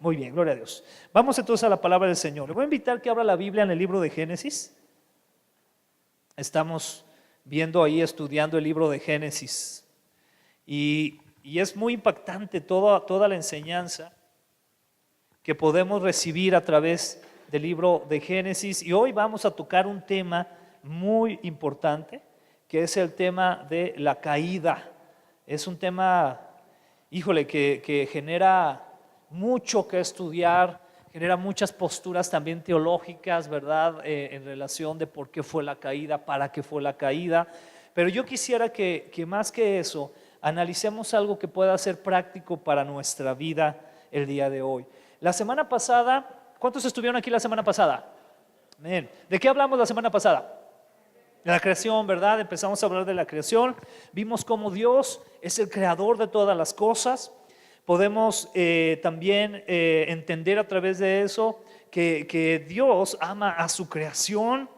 Muy bien, gloria a Dios. Vamos entonces a la palabra del Señor. Le voy a invitar que abra la Biblia en el libro de Génesis. Estamos viendo ahí, estudiando el libro de Génesis. Y es muy impactante toda la enseñanza que podemos recibir a través del libro de Génesis. Y hoy vamos a tocar un tema muy importante, que es el tema de la caída. Es un tema, híjole, que genera mucho que estudiar, genera muchas posturas también teológicas, ¿verdad? En relación de por qué fue la caída, para qué fue la caída. Pero yo quisiera que más que eso, analicemos algo que pueda ser práctico para nuestra vida el día de hoy. La semana pasada, ¿cuántos estuvieron aquí la semana pasada? Amén. ¿De qué hablamos la semana pasada? De la creación, ¿verdad? Empezamos a hablar de la creación. Vimos cómo Dios es el creador de todas las cosas. Podemos también entender a través de eso que Dios ama a su creación.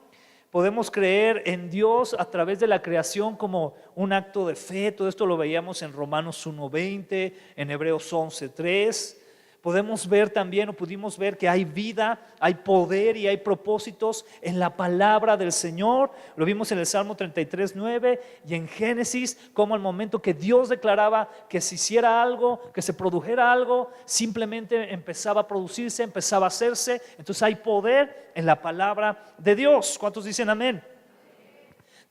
Podemos creer en Dios a través de la creación como un acto de fe. Todo esto lo veíamos en Romanos 1:20, en Hebreos 11:3. Podemos ver también, o pudimos ver, que hay vida, hay poder y hay propósitos en la palabra del Señor. Lo vimos en el Salmo 33:9 y en Génesis, como al momento que Dios declaraba que se hiciera algo, que se produjera algo, simplemente empezaba a producirse, empezaba a hacerse. Entonces hay poder en la palabra de Dios. ¿Cuántos dicen amén?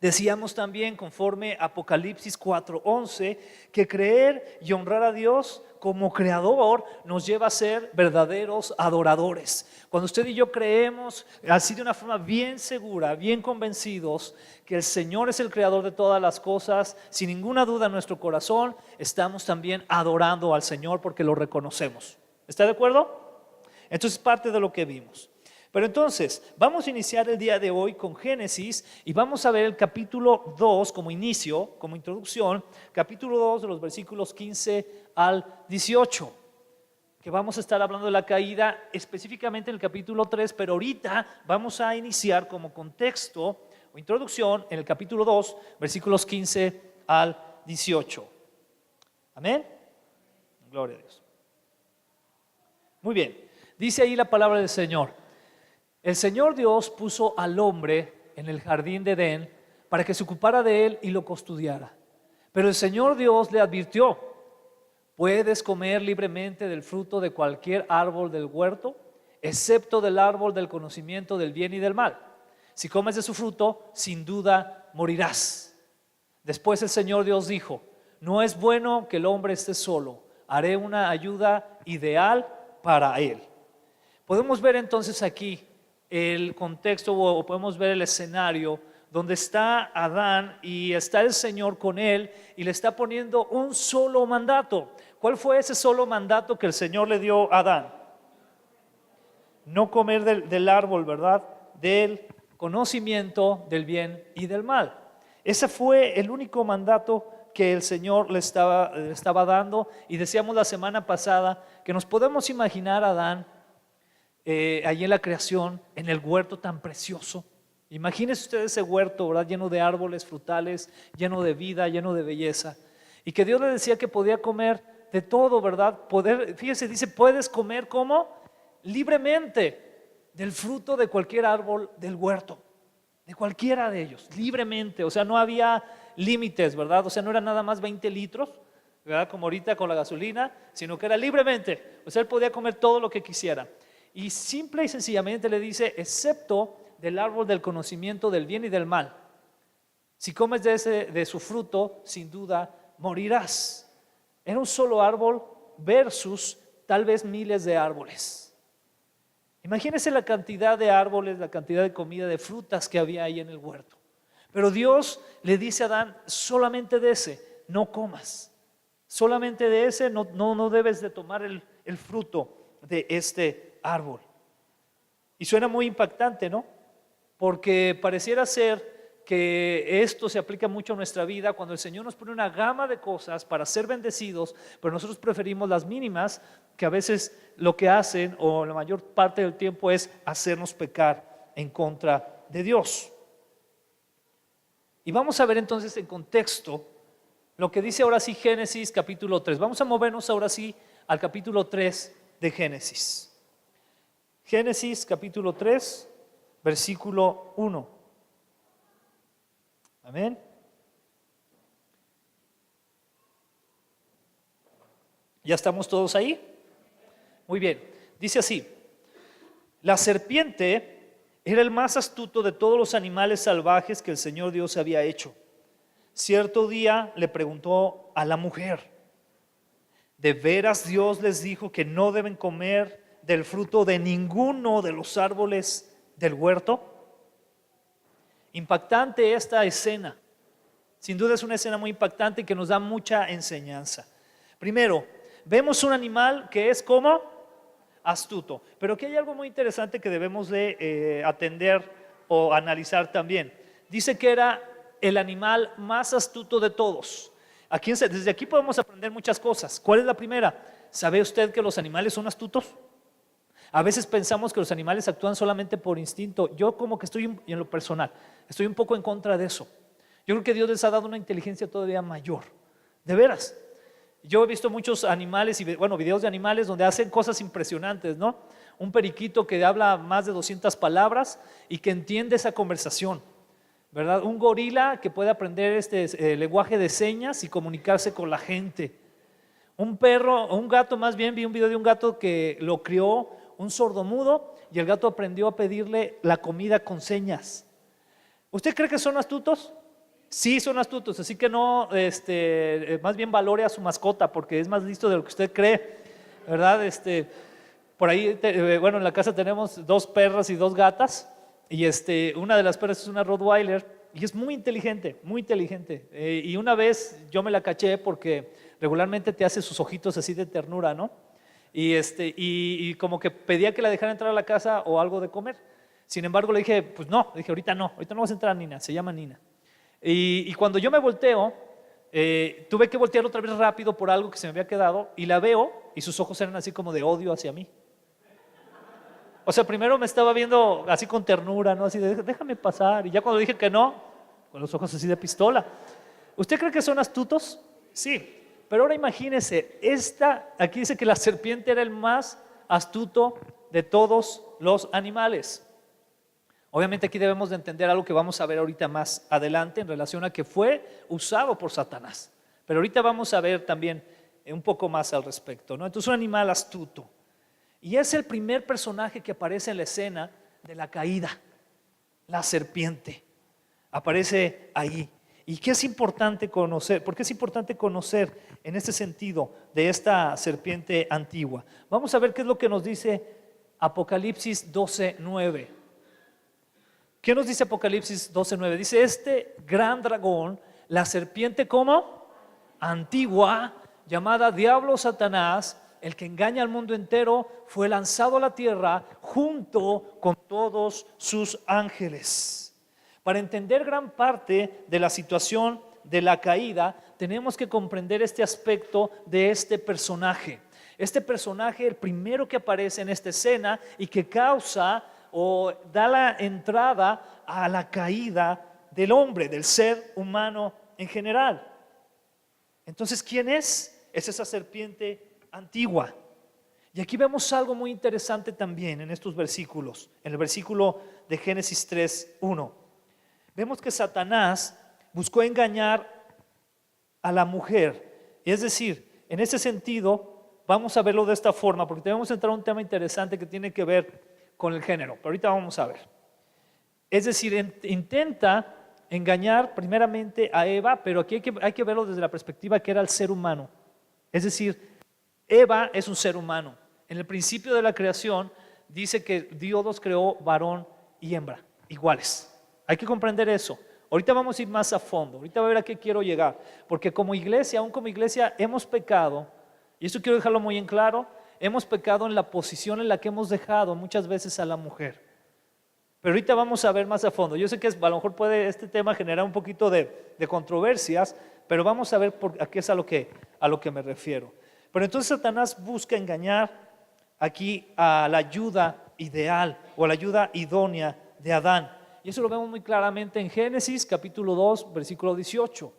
Decíamos también, conforme a Apocalipsis 4:11, que creer y honrar a Dios como creador nos lleva a ser verdaderos adoradores. Cuando usted y yo creemos así de una forma bien segura, bien convencidos que el Señor es el creador de todas las cosas, sin ninguna duda en nuestro corazón, estamos también adorando al Señor porque lo reconocemos. ¿Está de acuerdo? Entonces, parte de lo que vimos. Pero entonces, vamos a iniciar el día de hoy con Génesis y vamos a ver el capítulo 2 como inicio, como introducción, capítulo 2 de los versículos 15 al 18, que vamos a estar hablando de la caída específicamente en el capítulo 3, pero ahorita vamos a iniciar como contexto o introducción en el capítulo 2, versículos 15 al 18. Amén. Gloria a Dios. Muy bien, dice ahí la palabra del Señor. El Señor Dios puso al hombre en el jardín de Edén para que se ocupara de él y lo custodiara. Pero el Señor Dios le advirtió: puedes comer libremente del fruto de cualquier árbol del huerto, excepto del árbol del conocimiento del bien y del mal. Si comes de su fruto, sin duda morirás. Después el Señor Dios dijo: no es bueno que el hombre esté solo, haré una ayuda ideal para él. Podemos ver entonces aquí el contexto, o podemos ver el escenario donde está Adán y está el Señor con él y le está poniendo un solo mandato. ¿Cuál fue ese solo mandato que el Señor le dio a Adán? No comer del árbol, ¿verdad? Del conocimiento del bien y del mal. Ese fue el único mandato que el Señor le estaba dando. Y decíamos la semana pasada que nos podemos imaginar a Adán allí en la creación, en el huerto tan precioso. Imagínense ustedes ese huerto, ¿verdad? Lleno de árboles frutales, lleno de vida, lleno de belleza. Y que Dios le decía que podía comer de todo, ¿verdad? Fíjese, dice, puedes comer ¿cómo? Libremente del fruto de cualquier árbol del huerto, de cualquiera de ellos, libremente. O sea, no había límites, ¿verdad? O sea, no era nada más 20 litros, ¿verdad? Como ahorita con la gasolina, sino que era libremente. O sea, él podía comer todo lo que quisiera. Y simple y sencillamente le dice, excepto del árbol del conocimiento del bien y del mal. Si comes de su fruto, sin duda morirás. Era un solo árbol versus tal vez miles de árboles. Imagínense la cantidad de árboles, la cantidad de comida, de frutas que había ahí en el huerto. Pero Dios le dice a Adán, solamente de ese no comas. Solamente de ese no debes de tomar el fruto de este árbol. Y suena muy impactante, ¿no? Porque pareciera ser que esto se aplica mucho a nuestra vida cuando el Señor nos pone una gama de cosas para ser bendecidos, pero nosotros preferimos las mínimas, que a veces lo que hacen, o la mayor parte del tiempo, es hacernos pecar en contra de Dios. Y vamos a ver entonces en contexto lo que dice ahora sí Génesis capítulo 3. Vamos a movernos ahora sí al capítulo 3 de Génesis. Génesis capítulo 3, versículo 1. Amén. ¿Ya estamos todos ahí? Muy bien. Dice así: la serpiente era el más astuto de todos los animales salvajes que el Señor Dios había hecho. Cierto día le preguntó a la mujer: ¿de veras Dios les dijo que no deben comer del fruto de ninguno de los árboles del huerto? Impactante esta escena. Sin duda es una escena muy impactante que nos da mucha enseñanza. Primero, vemos un animal que es como astuto, pero aquí hay algo muy interesante que debemos de atender o analizar también. Dice que era el animal más astuto de todos. Desde aquí podemos aprender muchas cosas. ¿Cuál es la primera? ¿Sabe usted que los animales son astutos? A veces pensamos que los animales actúan solamente por instinto. Yo como que estoy en lo personal, estoy un poco en contra de eso. Yo creo que Dios les ha dado una inteligencia todavía mayor. De veras. Yo he visto muchos animales y videos de animales donde hacen cosas impresionantes, ¿no? Un periquito que habla más de 200 palabras y que entiende esa conversación, ¿verdad? Un gorila que puede aprender lenguaje de señas y comunicarse con la gente. Un perro, o un gato más bien, vi un video de un gato que lo crió un sordomudo y el gato aprendió a pedirle la comida con señas. ¿Usted cree que son astutos? Sí, son astutos, así que no, más bien valore a su mascota porque es más listo de lo que usted cree, ¿verdad? Por ahí, en la casa tenemos 2 perras y 2 gatas y una de las perras es una Rottweiler y es muy inteligente, muy inteligente. Y una vez yo me la caché porque regularmente te hace sus ojitos así de ternura, ¿no? Y como que pedía que la dejara entrar a la casa o algo de comer. Sin embargo le dije, pues no, ahorita no vas a entrar, Nina, se llama Nina. Y cuando yo me volteo, tuve que voltear otra vez rápido por algo que se me había quedado y la veo y sus ojos eran así como de odio hacia mí. O sea, primero me estaba viendo así con ternura, ¿no? Así de déjame pasar. Y ya cuando dije que no, con los ojos así de pistola. ¿Usted cree que son astutos? Sí. Pero ahora imagínese, aquí dice que la serpiente era el más astuto de todos los animales. Obviamente aquí debemos de entender algo que vamos a ver ahorita más adelante en relación a que fue usado por Satanás. Pero ahorita vamos a ver también un poco más al respecto, ¿no? Entonces un animal astuto. Y es el primer personaje que aparece en la escena de la caída, la serpiente. Aparece ahí. ¿Y qué es importante conocer? ¿Por qué es importante conocer en este sentido de esta serpiente antigua? Vamos a ver qué es lo que nos dice Apocalipsis 12:9. ¿Qué nos dice Apocalipsis 12:9? Dice: este gran dragón, la serpiente como antigua, llamada Diablo Satanás, el que engaña al mundo entero, fue lanzado a la tierra junto con todos sus ángeles. Para entender gran parte de la situación de la caída, tenemos que comprender este aspecto de este personaje. Este personaje, el primero que aparece en esta escena y que causa o da la entrada a la caída del hombre, del ser humano en general. Entonces, ¿quién es? Es esa serpiente antigua. Y aquí vemos algo muy interesante también en estos versículos. En el versículo de Génesis 3:1. Vemos que Satanás buscó engañar a la mujer. Es decir, en ese sentido, vamos a verlo de esta forma, porque tenemos que entrar a un tema interesante que tiene que ver con el género. Pero ahorita vamos a ver. Es decir, intenta engañar primeramente a Eva, pero aquí hay que verlo desde la perspectiva que era el ser humano. Es decir, Eva es un ser humano. En el principio de la creación dice que Dios creó varón y hembra, iguales. Hay que comprender eso. Ahorita vamos a ir más a fondo. Ahorita va a ver a qué quiero llegar. Porque como iglesia, aún como iglesia, hemos pecado. Y eso quiero dejarlo muy en claro. Hemos pecado en la posición en la que hemos dejado muchas veces a la mujer. Pero ahorita vamos a ver más a fondo. Yo sé que a lo mejor puede este tema generar un poquito de controversias, pero vamos a ver a qué es a lo que me refiero. Pero entonces Satanás busca engañar aquí a la ayuda ideal o a la ayuda idónea de Adán. Y eso lo vemos muy claramente en Génesis capítulo 2, versículo 18.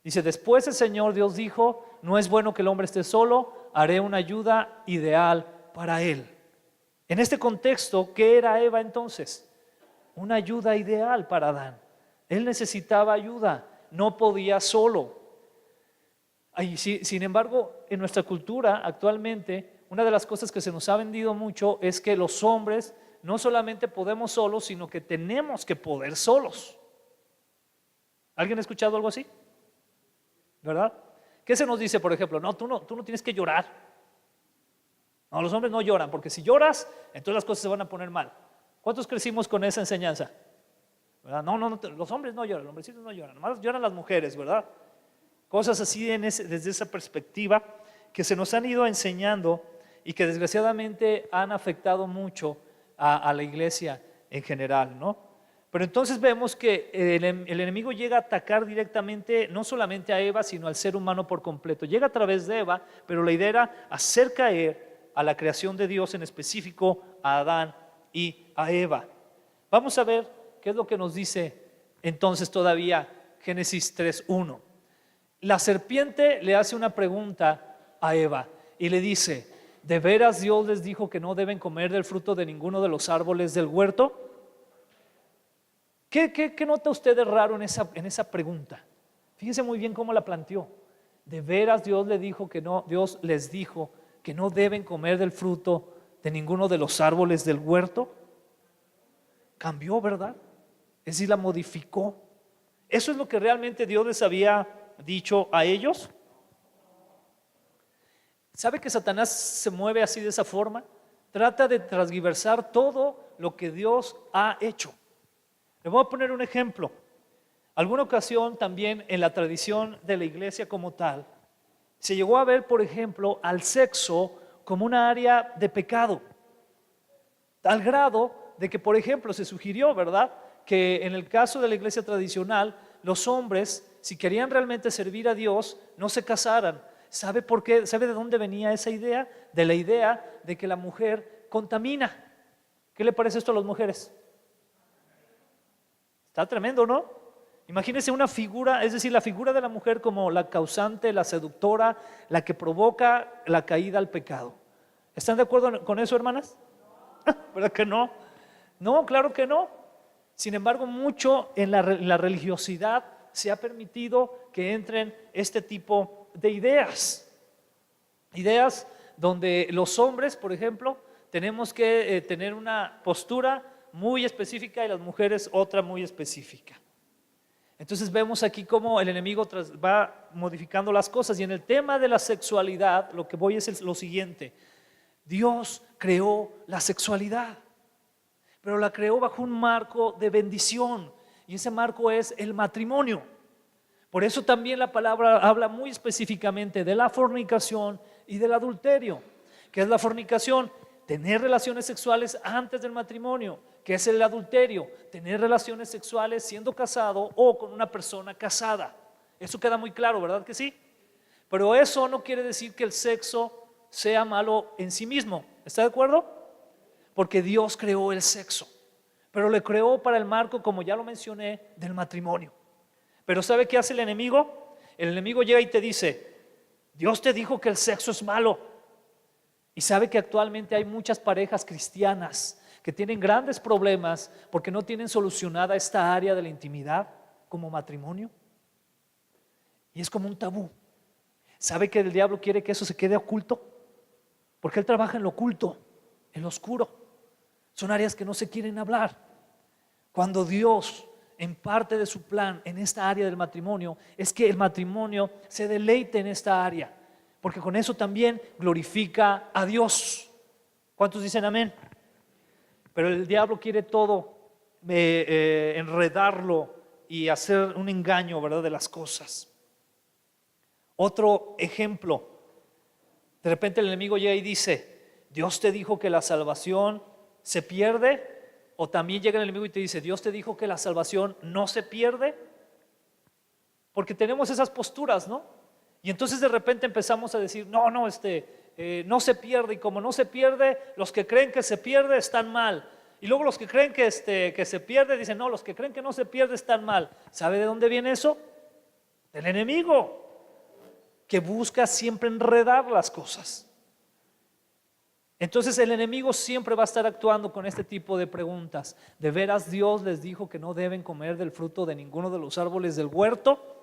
Dice: después el Señor Dios dijo: no es bueno que el hombre esté solo, haré una ayuda ideal para él. En este contexto, ¿qué era Eva entonces? Una ayuda ideal para Adán. Él necesitaba ayuda, no podía solo. Sin embargo, en nuestra cultura actualmente, una de las cosas que se nos ha vendido mucho es que los hombres no solamente podemos solos, sino que tenemos que poder solos. ¿Alguien ha escuchado algo así? ¿Verdad? ¿Qué se nos dice, por ejemplo? No, tú no tienes que llorar. No, los hombres no lloran, porque si lloras, entonces las cosas se van a poner mal. ¿Cuántos crecimos con esa enseñanza? ¿Verdad? No, los hombres no lloran, los hombrecitos no lloran, nomás lloran las mujeres, ¿verdad? Cosas así desde esa perspectiva que se nos han ido enseñando y que desgraciadamente han afectado mucho a la iglesia en general, ¿no? Pero entonces vemos que el enemigo llega a atacar directamente no solamente a Eva, sino al ser humano por completo. Llega a través de Eva, pero la idea era hacer caer a la creación de Dios, en específico a Adán y a Eva. Vamos a ver qué es lo que nos dice entonces todavía Génesis 3:1. La serpiente le hace una pregunta a Eva y le dice: ¿de veras Dios les dijo que no deben comer del fruto de ninguno de los árboles del huerto? ¿Qué nota usted de raro en esa pregunta? Fíjese muy bien cómo la planteó. ¿De veras Dios les dijo que no deben comer del fruto de ninguno de los árboles del huerto? Cambió, ¿verdad? Es decir, la modificó. ¿Eso es lo que realmente Dios les había dicho a ellos? ¿Sabe que Satanás se mueve así, de esa forma? Trata de transgiversar todo lo que Dios ha hecho. Le voy a poner un ejemplo. Alguna ocasión también en la tradición de la iglesia como tal, se llegó a ver, por ejemplo, al sexo como una área de pecado, tal grado de que, por ejemplo, se sugirió, ¿verdad?, que en el caso de la iglesia tradicional, los hombres, si querían realmente servir a Dios, no se casaran. ¿Sabe por qué? ¿Sabe de dónde venía esa idea? De la idea de que la mujer contamina. ¿Qué le parece esto a las mujeres? Está tremendo, ¿no? Imagínense una figura, es decir, la figura de la mujer como la causante, la seductora, la que provoca la caída al pecado. ¿Están de acuerdo con eso, hermanas? ¿Verdad que no? No, claro que no. Sin embargo, mucho en la religiosidad se ha permitido que entren este tipo de ideas. Ideas donde los hombres, por ejemplo, tenemos que tener una postura muy específica y las mujeres otra muy específica. Entonces vemos aquí cómo el enemigo va modificando las cosas. Y en el tema de la sexualidad, lo que voy es lo siguiente: Dios creó la sexualidad, pero la creó bajo un marco de bendición, y ese marco es el matrimonio. Por eso también la palabra habla muy específicamente de la fornicación y del adulterio. ¿Qué es la fornicación? Tener relaciones sexuales antes del matrimonio. ¿Qué es el adulterio? Tener relaciones sexuales siendo casado o con una persona casada. Eso queda muy claro, ¿verdad que sí? Pero eso no quiere decir que el sexo sea malo en sí mismo. ¿Está de acuerdo? Porque Dios creó el sexo, pero le creó para el marco, como ya lo mencioné, del matrimonio. Pero ¿sabe qué hace el enemigo? El enemigo llega y te dice: Dios te dijo que el sexo es malo. Y sabe que actualmente hay muchas parejas cristianas que tienen grandes problemas porque no tienen solucionada esta área de la intimidad como matrimonio. Y es como un tabú. ¿Sabe que el diablo quiere que eso se quede oculto? Porque él trabaja en lo oculto, en lo oscuro. Son áreas que no se quieren hablar. Cuando Dios, en parte de su plan en esta área del matrimonio, es que el matrimonio se deleite en esta área, porque con eso también glorifica a Dios. ¿Cuántos dicen amén? Pero el diablo quiere todo enredarlo y hacer un engaño, ¿verdad?, de las cosas. Otro ejemplo: de repente el enemigo llega y dice: Dios te dijo que la salvación se pierde. O también llega el enemigo y te dice: Dios te dijo que la salvación no se pierde. Porque tenemos esas posturas, ¿no? Y entonces de repente empezamos a decir: no se pierde. Y como no se pierde, los que creen que se pierde están mal. Y luego los que creen que se pierde dicen: no, los que creen que no se pierde están mal. ¿Sabe de dónde viene eso? Del enemigo, que busca siempre enredar las cosas. Entonces el enemigo siempre va a estar actuando con este tipo de preguntas. ¿De veras Dios les dijo que no deben comer del fruto de ninguno de los árboles del huerto?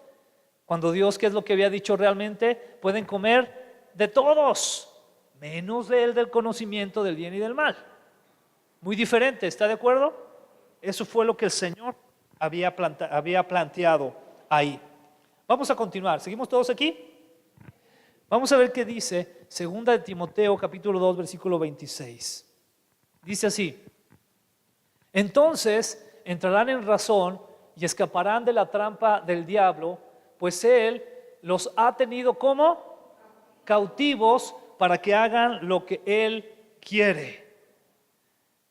Cuando Dios, ¿qué es lo que había dicho realmente? Pueden comer de todos, menos del conocimiento del bien y del mal. Muy diferente, ¿está de acuerdo? Eso fue lo que el Señor había planteado ahí. Vamos a continuar, ¿seguimos todos aquí? Vamos a ver qué dice 2 de Timoteo capítulo 2 versículo 26. Dice así: entonces entrarán en razón y escaparán de la trampa del diablo, pues él los ha tenido como cautivos para que hagan lo que él quiere.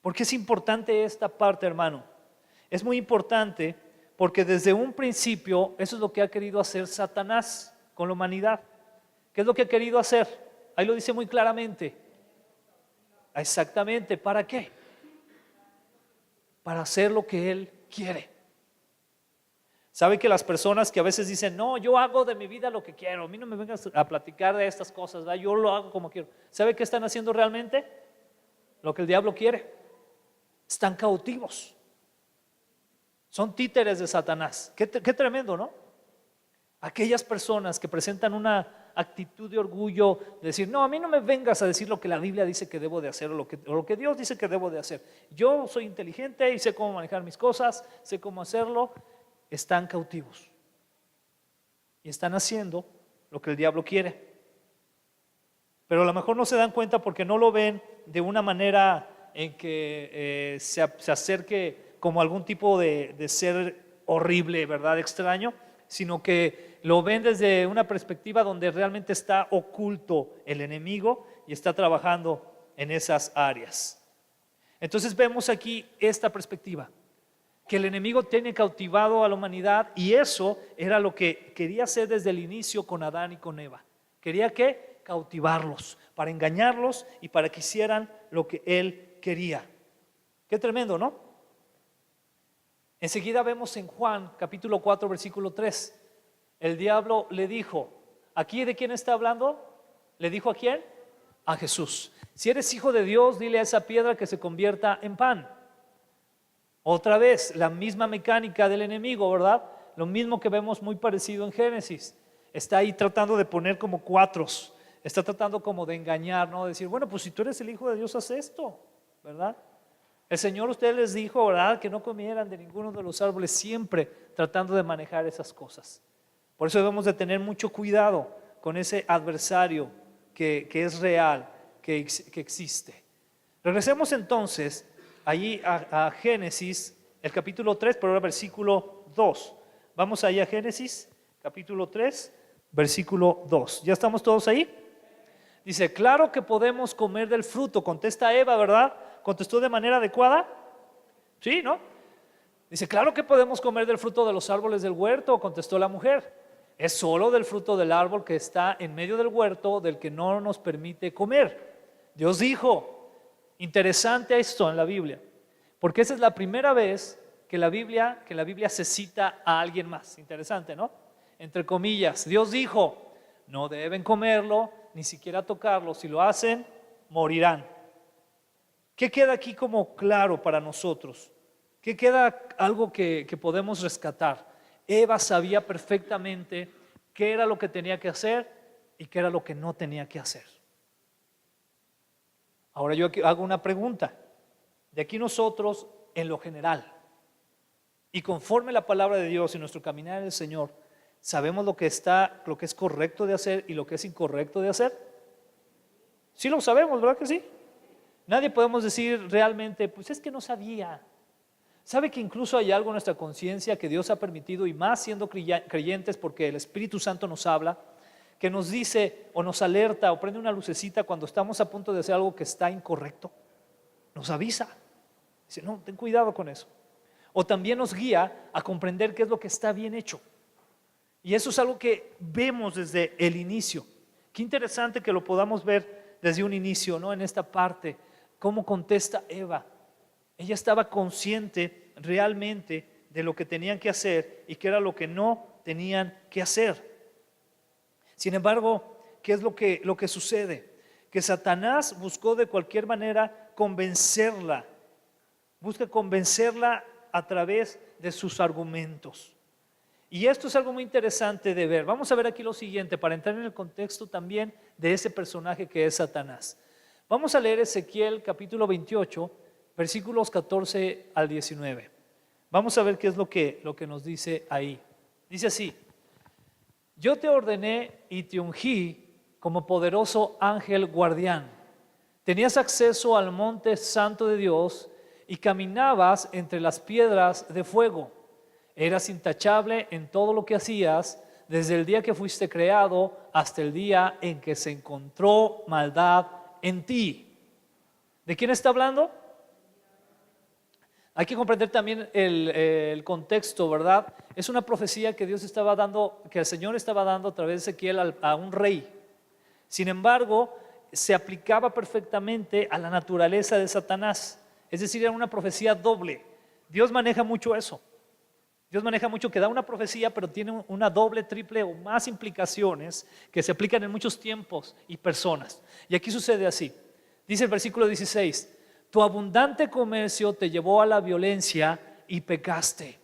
¿Por qué es importante esta parte, hermano? Es muy importante porque desde un principio eso es lo que ha querido hacer Satanás con la humanidad. ¿Qué es lo que ha querido hacer? Ahí lo dice muy claramente. Exactamente, ¿para qué? Para hacer lo que él quiere. ¿Sabe que las personas que a veces dicen, no, yo hago de mi vida lo que quiero, a mí no me vengas a platicar de estas cosas, ¿verdad? Yo lo hago como quiero? ¿Sabe qué están haciendo realmente? Lo que el diablo quiere. Están cautivos. Son títeres de Satanás. Qué tremendo, ¿no? Aquellas personas que presentan una actitud de orgullo, de decir, no, a mí no me vengas a decir lo que la Biblia dice que debo de hacer o lo que Dios dice que debo de hacer. Yo soy inteligente y sé cómo manejar mis cosas, sé cómo hacerlo. Están cautivos y están haciendo lo que el diablo quiere, pero a lo mejor no se dan cuenta porque no lo ven de una manera en que se acerque como algún tipo de ser horrible, ¿verdad? Extraño, sino que lo ven desde una perspectiva donde realmente está oculto el enemigo y está trabajando en esas áreas. Entonces vemos aquí esta perspectiva, que el enemigo tiene cautivado a la humanidad, y eso era lo que quería hacer desde el inicio con Adán y con Eva. Quería que cautivarlos, para engañarlos y para que hicieran lo que él quería. Qué tremendo, ¿no? Enseguida vemos en Juan capítulo 4 versículo 3, el diablo le dijo, ¿aquí de quién está hablando? ¿Le dijo a quién? A Jesús. Si eres hijo de Dios, dile a esa piedra que se convierta en pan. Otra vez, la misma mecánica del enemigo, ¿verdad? Lo mismo que vemos muy parecido en Génesis. Está ahí tratando de poner como cuatros, está tratando como de engañar, ¿no? Decir, bueno, pues si tú eres el hijo de Dios, haz esto, ¿verdad? El Señor, ustedes les dijo, ¿verdad?, que no comieran de ninguno de los árboles, siempre tratando de manejar esas cosas. Por eso debemos de tener mucho cuidado con ese adversario que es real, que existe. Regresemos entonces allí a Génesis, el capítulo 3, pero ahora versículo 2. Vamos allá a Génesis, capítulo 3, versículo 2. ¿Ya estamos todos ahí? Dice, claro que podemos comer del fruto, contesta Eva, ¿verdad? ¿Contestó de manera adecuada? Sí, ¿no? Dice, claro que podemos comer del fruto de los árboles del huerto, contestó la mujer. Es solo del fruto del árbol que está en medio del huerto del que no nos permite comer. Dios dijo. Interesante esto en la Biblia, porque esa es la primera vez que la Biblia se cita a alguien más. Interesante, ¿no? Entre comillas, Dios dijo, no deben comerlo, ni siquiera tocarlo, si lo hacen, morirán. ¿Qué queda aquí como claro para nosotros? ¿Qué queda algo que podemos rescatar? Eva sabía perfectamente qué era lo que tenía que hacer y qué era lo que no tenía que hacer. Ahora yo hago una pregunta. De aquí nosotros, en lo general, y conforme la palabra de Dios y nuestro caminar en el Señor, ¿sabemos lo que es correcto de hacer y lo que es incorrecto de hacer? Sí lo sabemos, ¿verdad que sí? Nadie podemos decir realmente, pues es que no sabía. ¿Sabe que incluso hay algo en nuestra conciencia que Dios ha permitido, y más siendo creyentes, porque el Espíritu Santo nos habla, que nos dice o nos alerta o prende una lucecita cuando estamos a punto de hacer algo que está incorrecto? Nos avisa, dice, no, ten cuidado con eso. O también nos guía a comprender qué es lo que está bien hecho. Y eso es algo que vemos desde el inicio. Qué interesante que lo podamos ver desde un inicio, ¿no? En esta parte, cómo contesta Eva. Ella estaba consciente realmente de lo que tenían que hacer y qué era lo que no tenían que hacer. Sin embargo, ¿qué es lo que sucede? que Satanás buscó de cualquier manera convencerla. Busca convencerla a través de sus argumentos. Y esto es algo muy interesante de ver. Vamos a ver aquí lo siguiente para entrar en el contexto también de ese personaje que es Satanás. Vamos a leer Ezequiel capítulo 28, versículos 14 al 19. Vamos a ver qué es lo que nos dice ahí. Dice así: yo te ordené y te ungí como poderoso ángel guardián. Tenías acceso al monte santo de Dios y caminabas entre las piedras de fuego. Eras intachable en todo lo que hacías, desde el día que fuiste creado hasta el día en que se encontró maldad en ti. ¿De quién está hablando? Hay que comprender también el contexto, ¿verdad? Es una profecía que Dios estaba dando, que el Señor estaba dando a través de Ezequiel a un rey. Sin embargo, se aplicaba perfectamente a la naturaleza de Satanás. Es decir, era una profecía doble. Dios maneja mucho eso. Dios maneja mucho que da una profecía, pero tiene una doble, triple o más implicaciones que se aplican en muchos tiempos y personas. Y aquí sucede así. Dice el versículo 16: tu abundante comercio te llevó a la violencia y pecaste.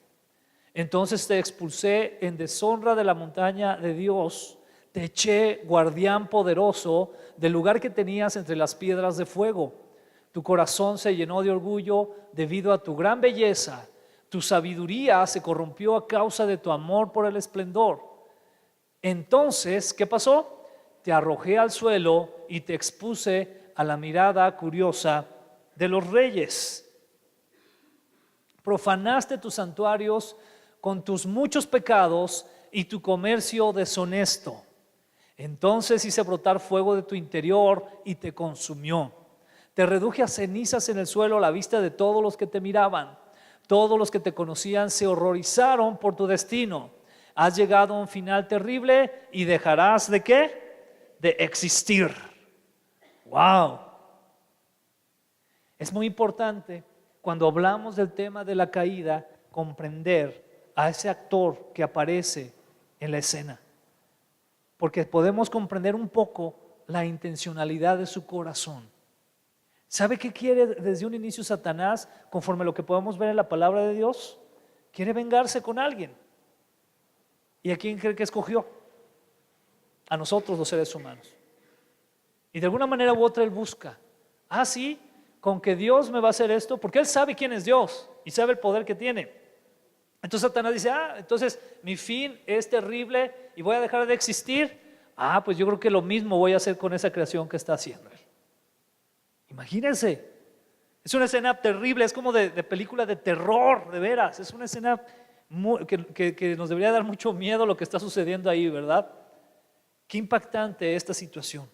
Entonces te expulsé en deshonra de la montaña de Dios. Te eché, guardián poderoso, del lugar que tenías entre las piedras de fuego. Tu corazón se llenó de orgullo debido a tu gran belleza. Tu sabiduría se corrompió a causa de tu amor por el esplendor. Entonces, ¿qué pasó? Te arrojé al suelo y te expuse a la mirada curiosa de los reyes. Profanaste tus santuarios con tus muchos pecados y tu comercio deshonesto. Entonces hice brotar fuego de tu interior y te consumió. Te reduje a cenizas en el suelo a la vista de todos los que te miraban. Todos los que te conocían se horrorizaron por tu destino. Has llegado a un final terrible y dejarás ¿de qué? De existir. ¡Wow! Es muy importante cuando hablamos del tema de la caída comprender a ese actor que aparece en la escena, porque podemos comprender un poco la intencionalidad de su corazón. ¿Sabe qué quiere desde un inicio Satanás, conforme a lo que podemos ver en la palabra de Dios? Quiere vengarse con alguien. ¿Y a quién cree que escogió? A nosotros, los seres humanos. Y de alguna manera u otra él busca, sí, con que Dios me va a hacer esto, porque él sabe quién es Dios y sabe el poder que tiene. Entonces Satanás dice, entonces mi fin es terrible y voy a dejar de existir. Pues yo creo que lo mismo voy a hacer con esa creación que está haciendo él. Imagínense, es una escena terrible, es como de película de terror, de veras. Es una escena que nos debería dar mucho miedo lo que está sucediendo ahí, ¿verdad? Qué impactante esta situación.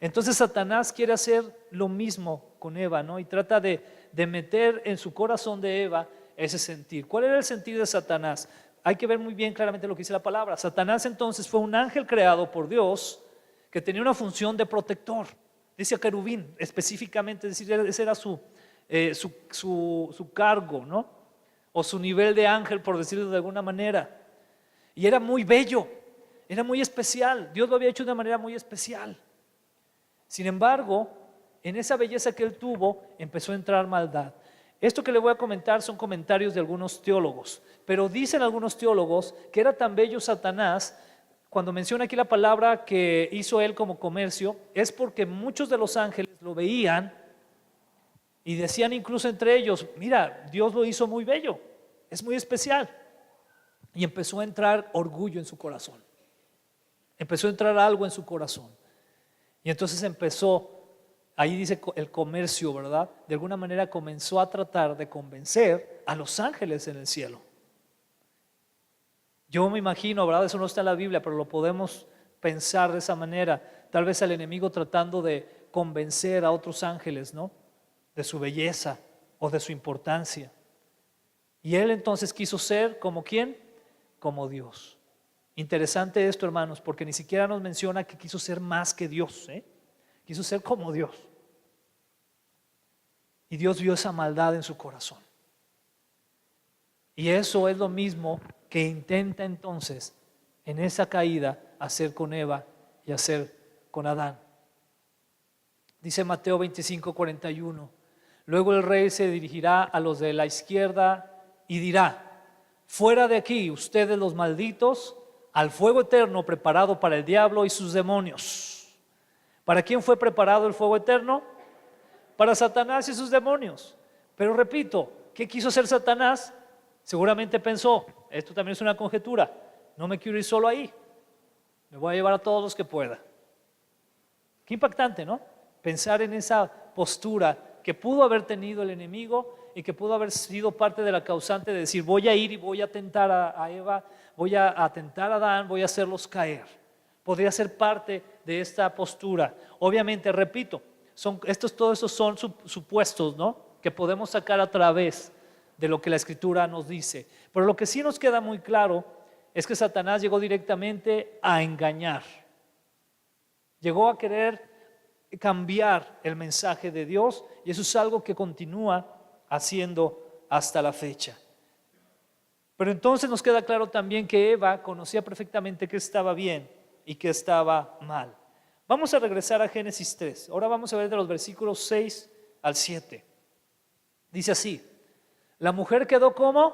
Entonces Satanás quiere hacer lo mismo con Eva, ¿no? Y trata de meter en su corazón de Eva ese sentir. ¿Cuál era el sentir de Satanás? Hay que ver muy bien claramente lo que dice la palabra. Satanás entonces fue un ángel creado por Dios que tenía una función de protector. Dice querubín específicamente, es decir, ese era su cargo, ¿no? O su nivel de ángel, por decirlo de alguna manera. Y era muy bello, era muy especial. Dios lo había hecho de una manera muy especial. Sin embargo, en esa belleza que él tuvo, empezó a entrar maldad. Esto que le voy a comentar son comentarios de algunos teólogos, pero dicen algunos teólogos que era tan bello Satanás, cuando menciona aquí la palabra que hizo él como comercio, es porque muchos de los ángeles lo veían y decían incluso entre ellos, mira, Dios lo hizo muy bello, es muy especial. Y empezó a entrar orgullo en su corazón, empezó a entrar algo en su corazón. Y entonces ahí dice el comercio, ¿verdad? De alguna manera comenzó a tratar de convencer a los ángeles en el cielo. Yo me imagino, ¿verdad? Eso no está en la Biblia, pero lo podemos pensar de esa manera. Tal vez el enemigo tratando de convencer a otros ángeles, ¿no? De su belleza o de su importancia. Y él entonces quiso ser como ¿quién? Como Dios. Interesante esto, hermanos, porque ni siquiera nos menciona que quiso ser más que Dios, ¿eh? Quiso ser como Dios. Y Dios vio esa maldad en su corazón. Y eso es lo mismo que intenta entonces en esa caída hacer con Eva y hacer con Adán. Dice Mateo 25:41. Luego el rey se dirigirá a los de la izquierda y dirá: fuera de aquí, ustedes los malditos, al fuego eterno preparado para el diablo y sus demonios. ¿Para quién fue preparado el fuego eterno? Para Satanás y sus demonios. Pero repito, ¿qué quiso hacer Satanás? Seguramente pensó, esto también es una conjetura, no me quiero ir solo ahí, me voy a llevar a todos los que pueda. Qué impactante, ¿no? Pensar en esa postura que pudo haber tenido el enemigo y que pudo haber sido parte de la causante de decir: voy a ir y voy a tentar a Eva, voy a tentar a Adán, voy a hacerlos caer. Podría ser parte de esta postura. Obviamente, repito, todos esos son supuestos, ¿no?, que podemos sacar a través de lo que la Escritura nos dice. Pero lo que sí nos queda muy claro es que Satanás llegó directamente a engañar. Llegó a querer cambiar el mensaje de Dios, y eso es algo que continúa haciendo hasta la fecha. Pero entonces nos queda claro también que Eva conocía perfectamente qué estaba bien y qué estaba mal. Vamos a regresar a Génesis 3. Ahora vamos a ver de los versículos 6 al 7. Dice así: la mujer quedó como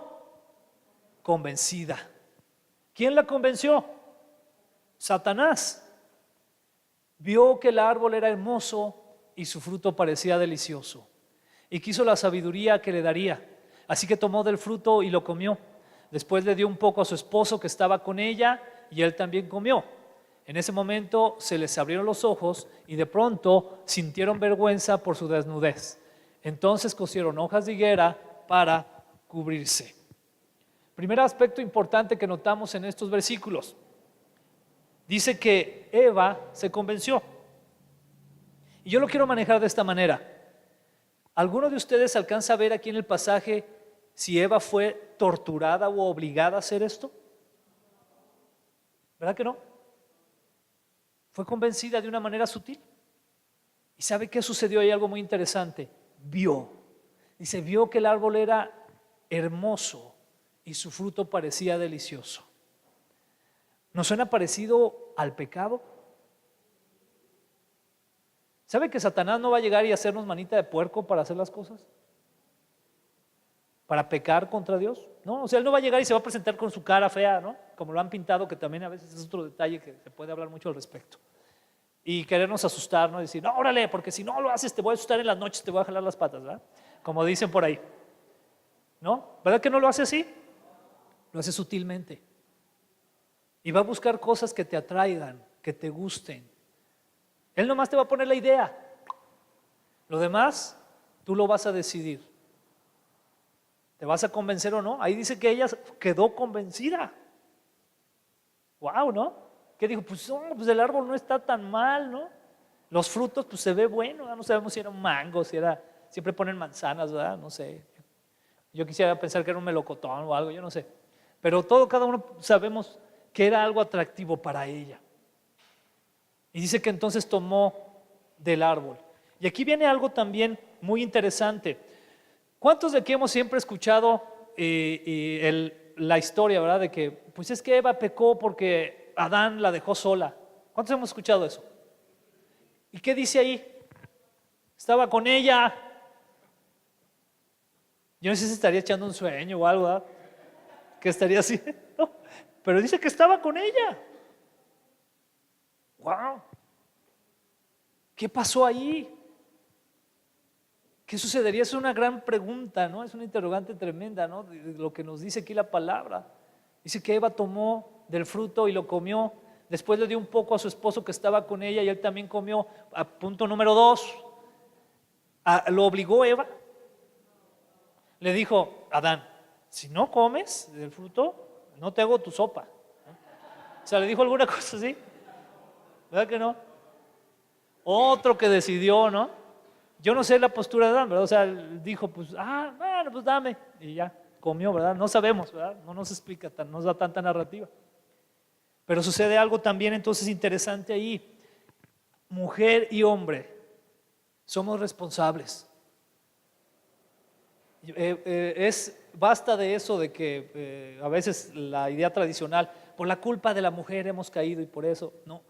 convencida. ¿Quién la convenció? Satanás. Vio que el árbol era hermoso y su fruto parecía delicioso, y quiso la sabiduría que le daría. Así que tomó del fruto y lo comió. Después le dio un poco a su esposo que estaba con ella, y él también comió. En ese momento se les abrieron los ojos y de pronto sintieron vergüenza por su desnudez. Entonces cosieron hojas de higuera para cubrirse. Primer aspecto importante que notamos en estos versículos. Dice que Eva se convenció. Y yo lo quiero manejar de esta manera. ¿Alguno de ustedes alcanza a ver aquí en el pasaje si Eva fue torturada o obligada a hacer esto? ¿Verdad que no? Fue convencida de una manera sutil. ¿Y sabe qué sucedió? Hay algo muy interesante. Vio. Dice, vio que el árbol era hermoso y su fruto parecía delicioso. ¿Nos suena parecido al pecado? ¿Sabe que Satanás no va a llegar y hacernos manita de puerco para hacer las cosas? ¿Para pecar contra Dios? No, o sea, él no va a llegar y se va a presentar con su cara fea, ¿no? Como lo han pintado, que también a veces es otro detalle que se puede hablar mucho al respecto. Y querernos asustar, ¿no? Decir, no, órale, porque si no lo haces te voy a asustar en las noches, te voy a jalar las patas, ¿verdad? Como dicen por ahí. ¿No? ¿Verdad que no lo hace así? Lo hace sutilmente. Y va a buscar cosas que te atraigan, que te gusten. Él nomás te va a poner la idea. Lo demás, tú lo vas a decidir. ¿Te vas a convencer o no? Ahí dice que ella quedó convencida. Wow, ¿no? Que dijo, pues el árbol no está tan mal, ¿no? Los frutos, pues se ve bueno, ¿no? No sabemos si era un mango, si era, siempre ponen manzanas, ¿verdad? No sé. Yo quisiera pensar que era un melocotón o algo, yo no sé. Pero cada uno sabemos que era algo atractivo para ella. Y dice que entonces tomó del árbol. Y aquí viene algo también muy interesante. ¿Cuántos de aquí hemos siempre escuchado la historia, ¿verdad? De que, pues es que Eva pecó porque Adán la dejó sola. ¿Cuántos hemos escuchado eso? ¿Y qué dice ahí? Estaba con ella. Yo no sé si estaría echando un sueño o algo, ¿verdad? ¿Qué estaría haciendo? Pero dice que estaba con ella. ¡Wow! ¿Qué pasó ahí? ¿Qué sucedería? Es una gran pregunta, ¿no? Es una interrogante tremenda, ¿no? De lo que nos dice aquí la palabra. Dice que Eva tomó del fruto y lo comió. Después le dio un poco a su esposo que estaba con ella y él también comió. Punto número 2. ¿Lo obligó Eva? Le dijo, Adán, si no comes del fruto, no te hago tu sopa. O sea, le dijo alguna cosa así. ¿Verdad que no? Otro que decidió, ¿no? Yo no sé la postura de Adán, ¿verdad? O sea, dijo, pues, bueno, pues dame. Y ya, comió, ¿verdad? No sabemos, ¿verdad? No nos explica, no nos da tanta narrativa. Pero sucede algo también entonces interesante ahí. Mujer y hombre, somos responsables. Basta de eso de que a veces la idea tradicional, por la culpa de la mujer hemos caído y por eso, no.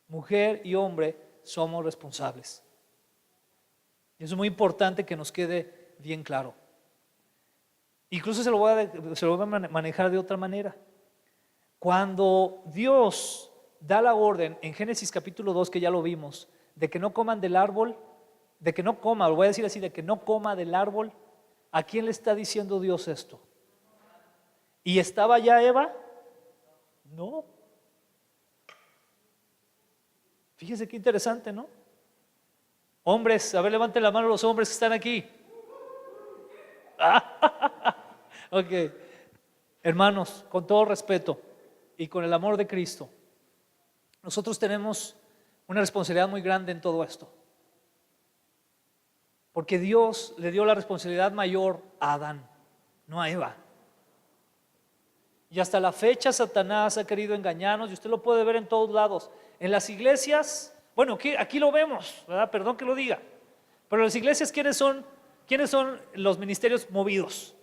Mujer y hombre somos responsables. Y eso es muy importante que nos quede bien claro. Incluso se lo voy a manejar de otra manera. Cuando Dios da la orden en Génesis capítulo 2, que ya lo vimos, de que no coman del árbol, de que no coma, lo voy a decir así, de que no coma del árbol, ¿a quién le está diciendo Dios esto? ¿Y estaba ya Eva? No. Fíjese qué interesante, ¿no? Hombres, a ver, levanten la mano los hombres que están aquí. Ok, hermanos, con todo respeto y con el amor de Cristo, nosotros tenemos una responsabilidad muy grande en todo esto, porque Dios le dio la responsabilidad mayor a Adán, no a Eva. Y hasta la fecha Satanás ha querido engañarnos, y usted lo puede ver en todos lados. En las iglesias, bueno, aquí lo vemos, ¿verdad? Perdón que lo diga, pero en las iglesias, ¿quiénes son los ministerios movidos?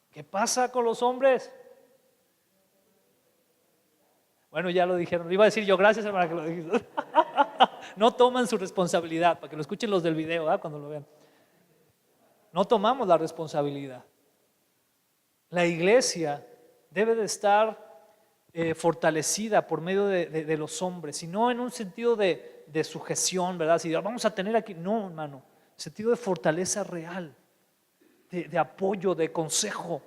¿Qué pasa con los hombres? Bueno, ya lo dijeron, iba a decir yo, gracias hermana que lo dijiste. No toman su responsabilidad, para que lo escuchen los del video, ¿verdad? Cuando lo vean. No tomamos la responsabilidad. La iglesia debe de estar fortalecida por medio de los hombres, y no en un sentido de sujeción, ¿verdad? Si vamos a tener aquí, no, hermano, sentido de fortaleza real, de apoyo, de consejo.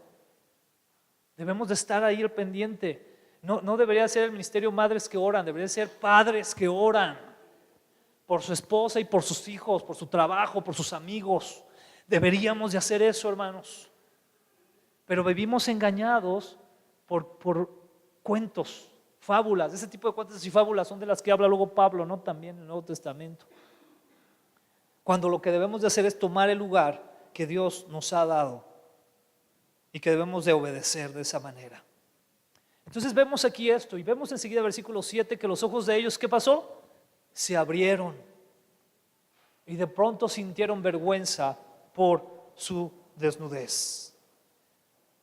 Debemos de estar ahí al pendiente. No debería ser el ministerio madres que oran, debería ser padres que oran por su esposa y por sus hijos, por su trabajo, por sus amigos. Deberíamos de hacer eso, hermanos. Pero vivimos engañados por cuentos, fábulas. Ese tipo de cuentos y fábulas son de las que habla luego Pablo, ¿no? También en el Nuevo Testamento. Cuando lo que debemos de hacer es tomar el lugar que Dios nos ha dado y que debemos de obedecer de esa manera. Entonces vemos aquí esto, y vemos enseguida versículo 7 que los ojos de ellos, ¿qué pasó? Se abrieron y de pronto sintieron vergüenza por su desnudez.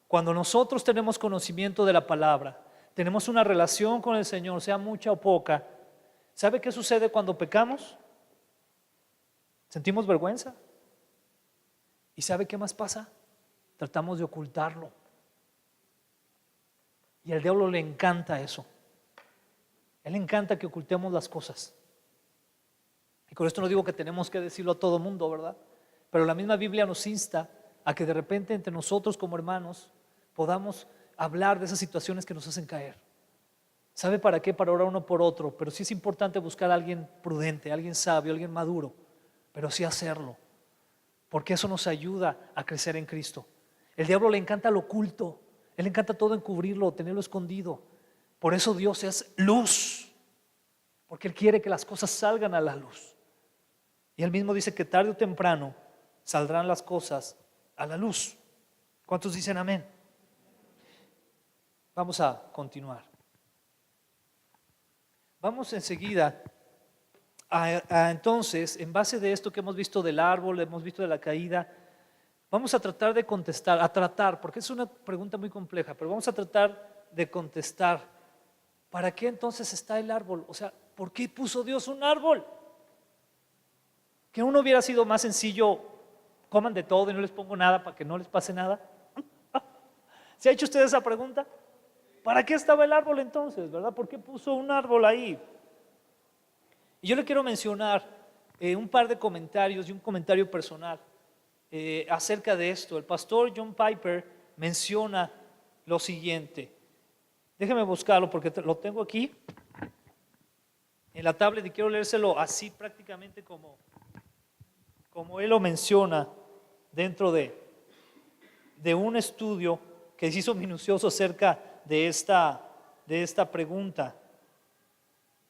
Cuando nosotros tenemos conocimiento de la palabra, tenemos una relación con el Señor, sea mucha o poca, ¿sabe qué sucede cuando pecamos? Sentimos vergüenza. ¿Y sabe qué más pasa? Tratamos de ocultarlo. Y al diablo le encanta eso. A él le encanta que ocultemos las cosas. Y con esto no digo que tenemos que decirlo a todo mundo, ¿verdad? Pero la misma Biblia nos insta a que de repente entre nosotros como hermanos podamos hablar de esas situaciones que nos hacen caer. ¿Sabe para qué? Para orar uno por otro. Pero sí es importante buscar a alguien prudente, alguien sabio, alguien maduro. Pero sí hacerlo, porque eso nos ayuda a crecer en Cristo. El diablo le encanta lo oculto. Él le encanta todo encubrirlo, tenerlo escondido. Por eso Dios es luz, porque Él quiere que las cosas salgan a la luz. Y Él mismo dice que tarde o temprano saldrán las cosas a la luz. ¿Cuántos dicen amén? Vamos a continuar. Vamos enseguida entonces, en base de esto que hemos visto del árbol, hemos visto de la caída, vamos a tratar de contestar, porque es una pregunta muy compleja, pero vamos a tratar de contestar. ¿Para qué entonces está el árbol? O sea, ¿por qué puso Dios un árbol? Que uno hubiera sido más sencillo, coman de todo y no les pongo nada para que no les pase nada. ¿Se ha hecho usted esa pregunta? ¿Para qué estaba el árbol entonces, verdad? ¿Por qué puso un árbol ahí? Y yo le quiero mencionar un par de comentarios y un comentario personal acerca de esto. El pastor John Piper menciona lo siguiente. Déjeme buscarlo porque lo tengo aquí en la tablet y quiero leérselo así prácticamente como él lo menciona dentro de un estudio que se hizo minucioso acerca de esta pregunta.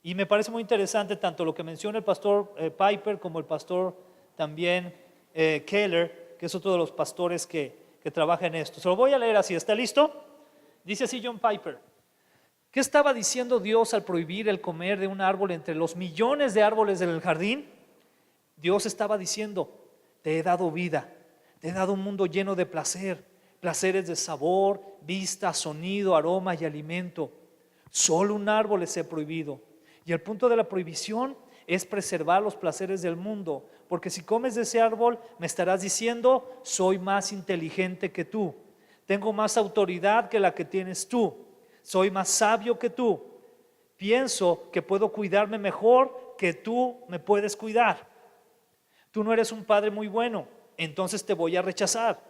Y me parece muy interesante tanto lo que menciona el pastor Piper como el pastor también Keller, que es otro de los pastores que trabaja en esto. Se lo voy a leer así, ¿está listo? Dice así John Piper: ¿qué estaba diciendo Dios al prohibir el comer de un árbol entre los millones de árboles del jardín? Dios estaba diciendo: te he dado vida, te he dado un mundo lleno de placeres de sabor, vista, sonido, aroma y alimento. Solo un árbol les he prohibido, Y el punto de la prohibición es preservar los placeres del mundo, porque si comes de ese árbol me estarás diciendo: soy más inteligente que tú, tengo más autoridad que la que tienes tú, soy más sabio que tú, pienso que puedo cuidarme mejor que tú me puedes cuidar. Tú no eres un padre muy bueno, entonces te voy a rechazar.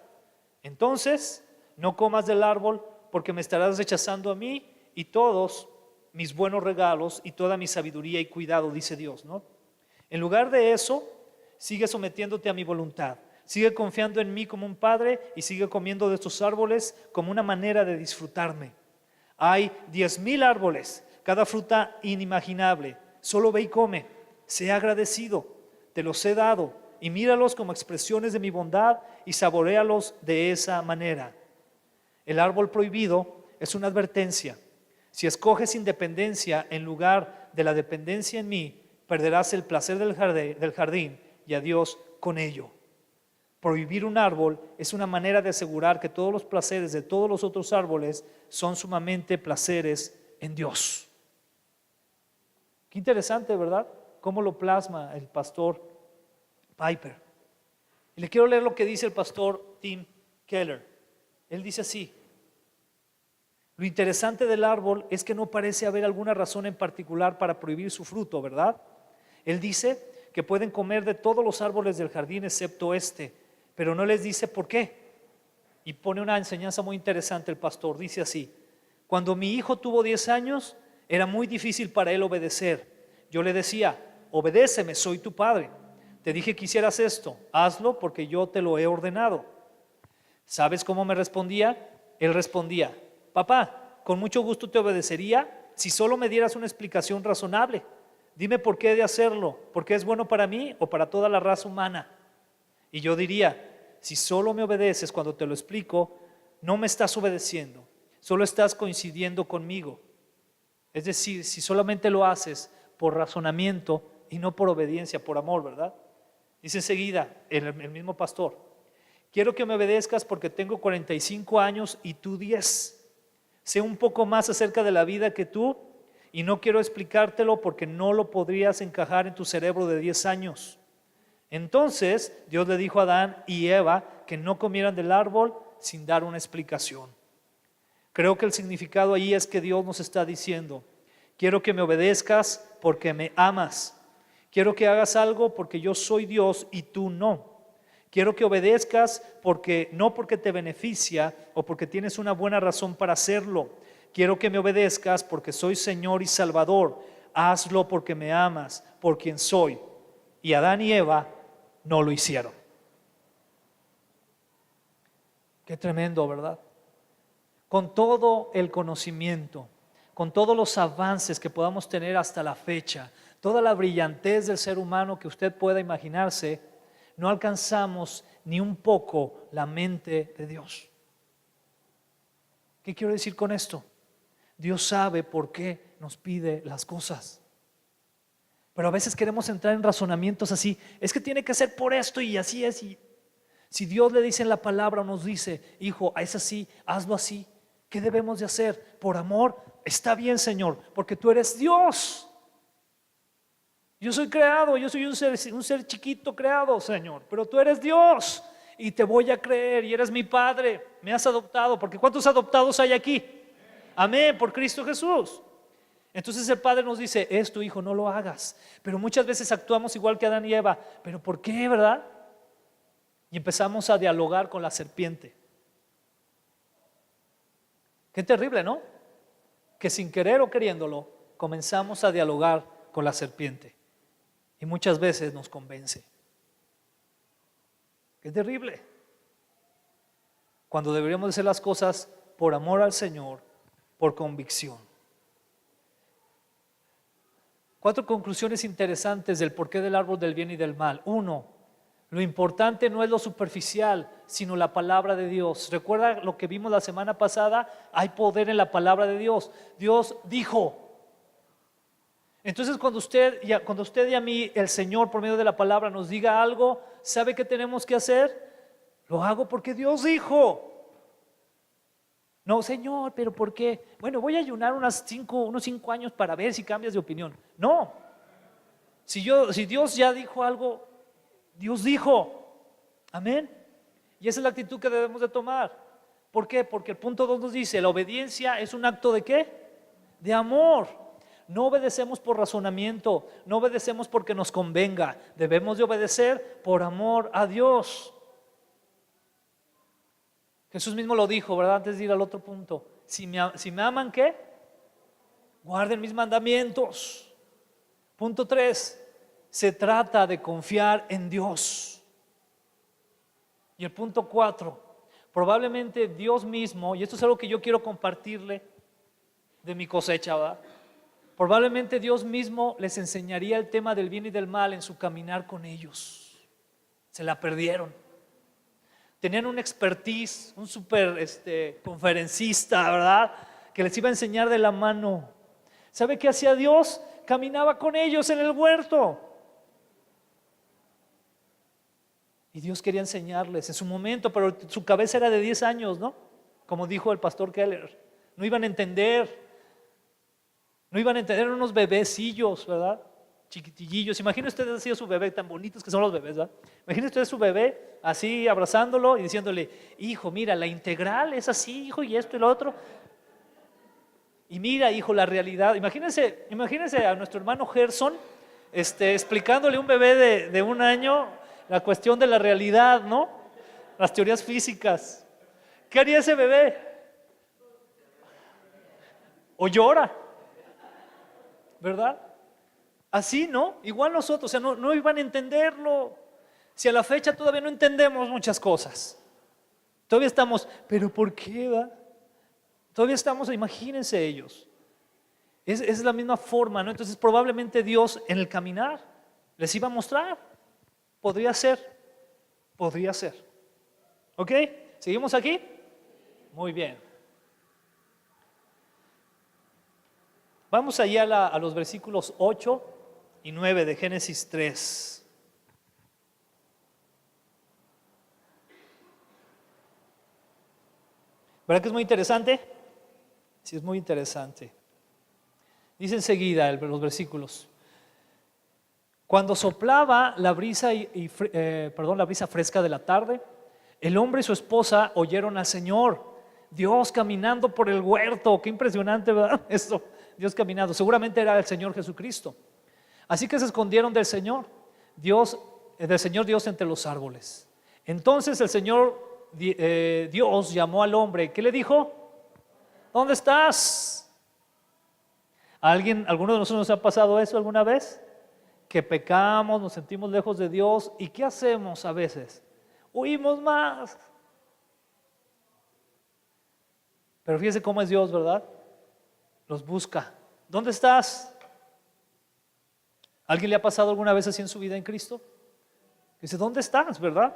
Entonces no comas del árbol, porque me estarás rechazando a mí y todos mis buenos regalos y toda mi sabiduría y cuidado, dice Dios, ¿no? En lugar de eso, sigue sometiéndote a mi voluntad, sigue confiando en mí como un padre y sigue comiendo de estos árboles como una manera de disfrutarme. Hay 10,000 árboles, cada fruta inimaginable. Solo ve y come, sé agradecido, te los he dado, y míralos como expresiones de mi bondad y saboréalos de esa manera. El árbol prohibido es una advertencia. Si escoges independencia en lugar de la dependencia en mí, perderás el placer del jardín y a Dios con ello. Prohibir un árbol es una manera de asegurar que todos los placeres de todos los otros árboles son sumamente placeres en Dios. Qué interesante, ¿verdad? Cómo lo plasma el pastor Piper. Y le quiero leer lo que dice el pastor Tim Keller. Él dice así: lo interesante del árbol es que no parece haber alguna razón en particular para prohibir su fruto, ¿verdad? Él dice que pueden comer de todos los árboles del jardín excepto este, pero no les dice por qué. Y pone una enseñanza muy interesante el pastor. Dice así: cuando mi hijo tuvo 10 años, era muy difícil para él obedecer. Yo le decía: obedéceme, soy tu padre. Te dije que hicieras esto, hazlo porque yo te lo he ordenado. ¿Sabes cómo me respondía? Él respondía: papá, con mucho gusto te obedecería si solo me dieras una explicación razonable. Dime por qué he de hacerlo, porque es bueno para mí o para toda la raza humana. Y yo diría: si solo me obedeces cuando te lo explico, no me estás obedeciendo, solo estás coincidiendo conmigo. Es decir, si solamente lo haces por razonamiento y no por obediencia, por amor, ¿verdad? Dice enseguida el mismo pastor: quiero que me obedezcas porque tengo 45 años y tú 10. Sé un poco más acerca de la vida que tú y no quiero explicártelo porque no lo podrías encajar en tu cerebro de 10 años. Entonces Dios le dijo a Adán y Eva que no comieran del árbol sin dar una explicación. Creo que el significado ahí es que Dios nos está diciendo: quiero que me obedezcas porque me amas. Quiero que hagas algo porque yo soy Dios y tú no. Quiero que obedezcas no porque te beneficia o porque tienes una buena razón para hacerlo. Quiero que me obedezcas porque soy Señor y Salvador. Hazlo porque me amas, por quien soy. Y Adán y Eva no lo hicieron. Qué tremendo, ¿verdad? Con todo el conocimiento, con todos los avances que podamos tener hasta la fecha, toda la brillantez del ser humano que usted pueda imaginarse, no alcanzamos ni un poco la mente de Dios. ¿Qué quiero decir con esto? Dios sabe por qué nos pide las cosas. Pero a veces queremos entrar en razonamientos así: es que tiene que ser por esto y así es. Y si Dios le dice en la palabra o nos dice: hijo, es así, hazlo así, ¿qué debemos de hacer? Por amor, está bien, Señor, porque tú eres Dios. Yo soy creado, yo soy un ser chiquito creado, Señor, pero tú eres Dios y te voy a creer y eres mi Padre, me has adoptado, porque ¿cuántos adoptados hay aquí? Amén, por Cristo Jesús. Entonces el Padre nos dice: esto, hijo, no lo hagas. Pero muchas veces actuamos igual que Adán y Eva. ¿Pero por qué, verdad? Y empezamos a dialogar con la serpiente. Qué terrible, ¿no? Que sin querer o queriéndolo comenzamos a dialogar con la serpiente. Y muchas veces nos convence. Qué terrible. Cuando deberíamos hacer las cosas por amor al Señor, por convicción. 4 conclusiones interesantes del porqué del árbol del bien y del mal. 1, lo importante no es lo superficial, sino la palabra de Dios. ¿Recuerda lo que vimos la semana pasada? Hay poder en la palabra de Dios. Dios dijo. Entonces cuando usted y a mí, el Señor por medio de la palabra nos diga algo, ¿sabe qué tenemos que hacer? Lo hago porque Dios dijo. No, Señor, pero ¿por qué? Bueno, voy a ayunar unos 5 años para ver si cambias de opinión. No, si Dios ya dijo algo, Dios dijo, amén. Y esa es la actitud que debemos de tomar. ¿Por qué? Porque el punto 2 nos dice, la obediencia es un acto ¿de qué? De amor. No obedecemos por razonamiento, no obedecemos porque nos convenga, debemos de obedecer por amor a Dios. Jesús mismo lo dijo, ¿verdad? Antes de ir al otro punto, si me aman, ¿qué? Guarden mis mandamientos. Punto 3, se trata de confiar en Dios. Y el punto 4, probablemente Dios mismo, y esto es algo que yo quiero compartirle de mi cosecha, ¿verdad? Probablemente Dios mismo les enseñaría el tema del bien y del mal en su caminar con ellos. Se la perdieron. Tenían un expertise, un super conferencista, ¿verdad? Que les iba a enseñar de la mano. ¿Sabe qué hacía Dios? Caminaba con ellos en el huerto. Y Dios quería enseñarles en su momento, pero su cabeza era de 10 años, ¿no? Como dijo el pastor Keller. No iban a entender. No iban a entender, unos bebecillos, ¿verdad? Chiquitillillos. Imaginen ustedes así a su bebé, tan bonitos que son los bebés, ¿verdad? Imaginen ustedes su bebé así abrazándolo y diciéndole, hijo, mira, la integral es así, hijo, y esto y lo otro. Y mira, hijo, la realidad. Imagínense a nuestro hermano Gerson explicándole a un bebé de 1 año la cuestión de la realidad, ¿no? Las teorías físicas. ¿Qué haría ese bebé? O llora, ¿verdad? Así, ¿no? Igual nosotros, o sea, no iban a entenderlo. Si a la fecha todavía no entendemos muchas cosas, todavía estamos, ¿pero por qué, va? Todavía estamos, imagínense ellos. Es la misma forma, ¿no? Entonces probablemente Dios en el caminar les iba a mostrar. Podría ser. ¿Ok? ¿Seguimos aquí? Muy bien. Vamos allá a los versículos 8 y 9 de Génesis 3. ¿Verdad que es muy interesante? Sí, es muy interesante. Dice enseguida los versículos. Cuando soplaba la brisa, la brisa fresca de la tarde, el hombre y su esposa oyeron al Señor, Dios caminando por el huerto. Qué impresionante, ¿verdad? Esto, Dios caminando. Seguramente era el Señor Jesucristo. Así que se escondieron del Señor Dios entre los árboles. Entonces el Señor Dios llamó al hombre. ¿Qué le dijo? ¿Dónde estás? ¿Alguno de nosotros nos ha pasado eso alguna vez? Que pecamos, nos sentimos lejos de Dios. ¿Y qué hacemos a veces? Huimos más. Pero fíjese cómo es Dios, ¿verdad? Los busca. ¿Dónde estás? ¿Alguien le ha pasado alguna vez así en su vida en Cristo? Dice, ¿dónde estás, verdad?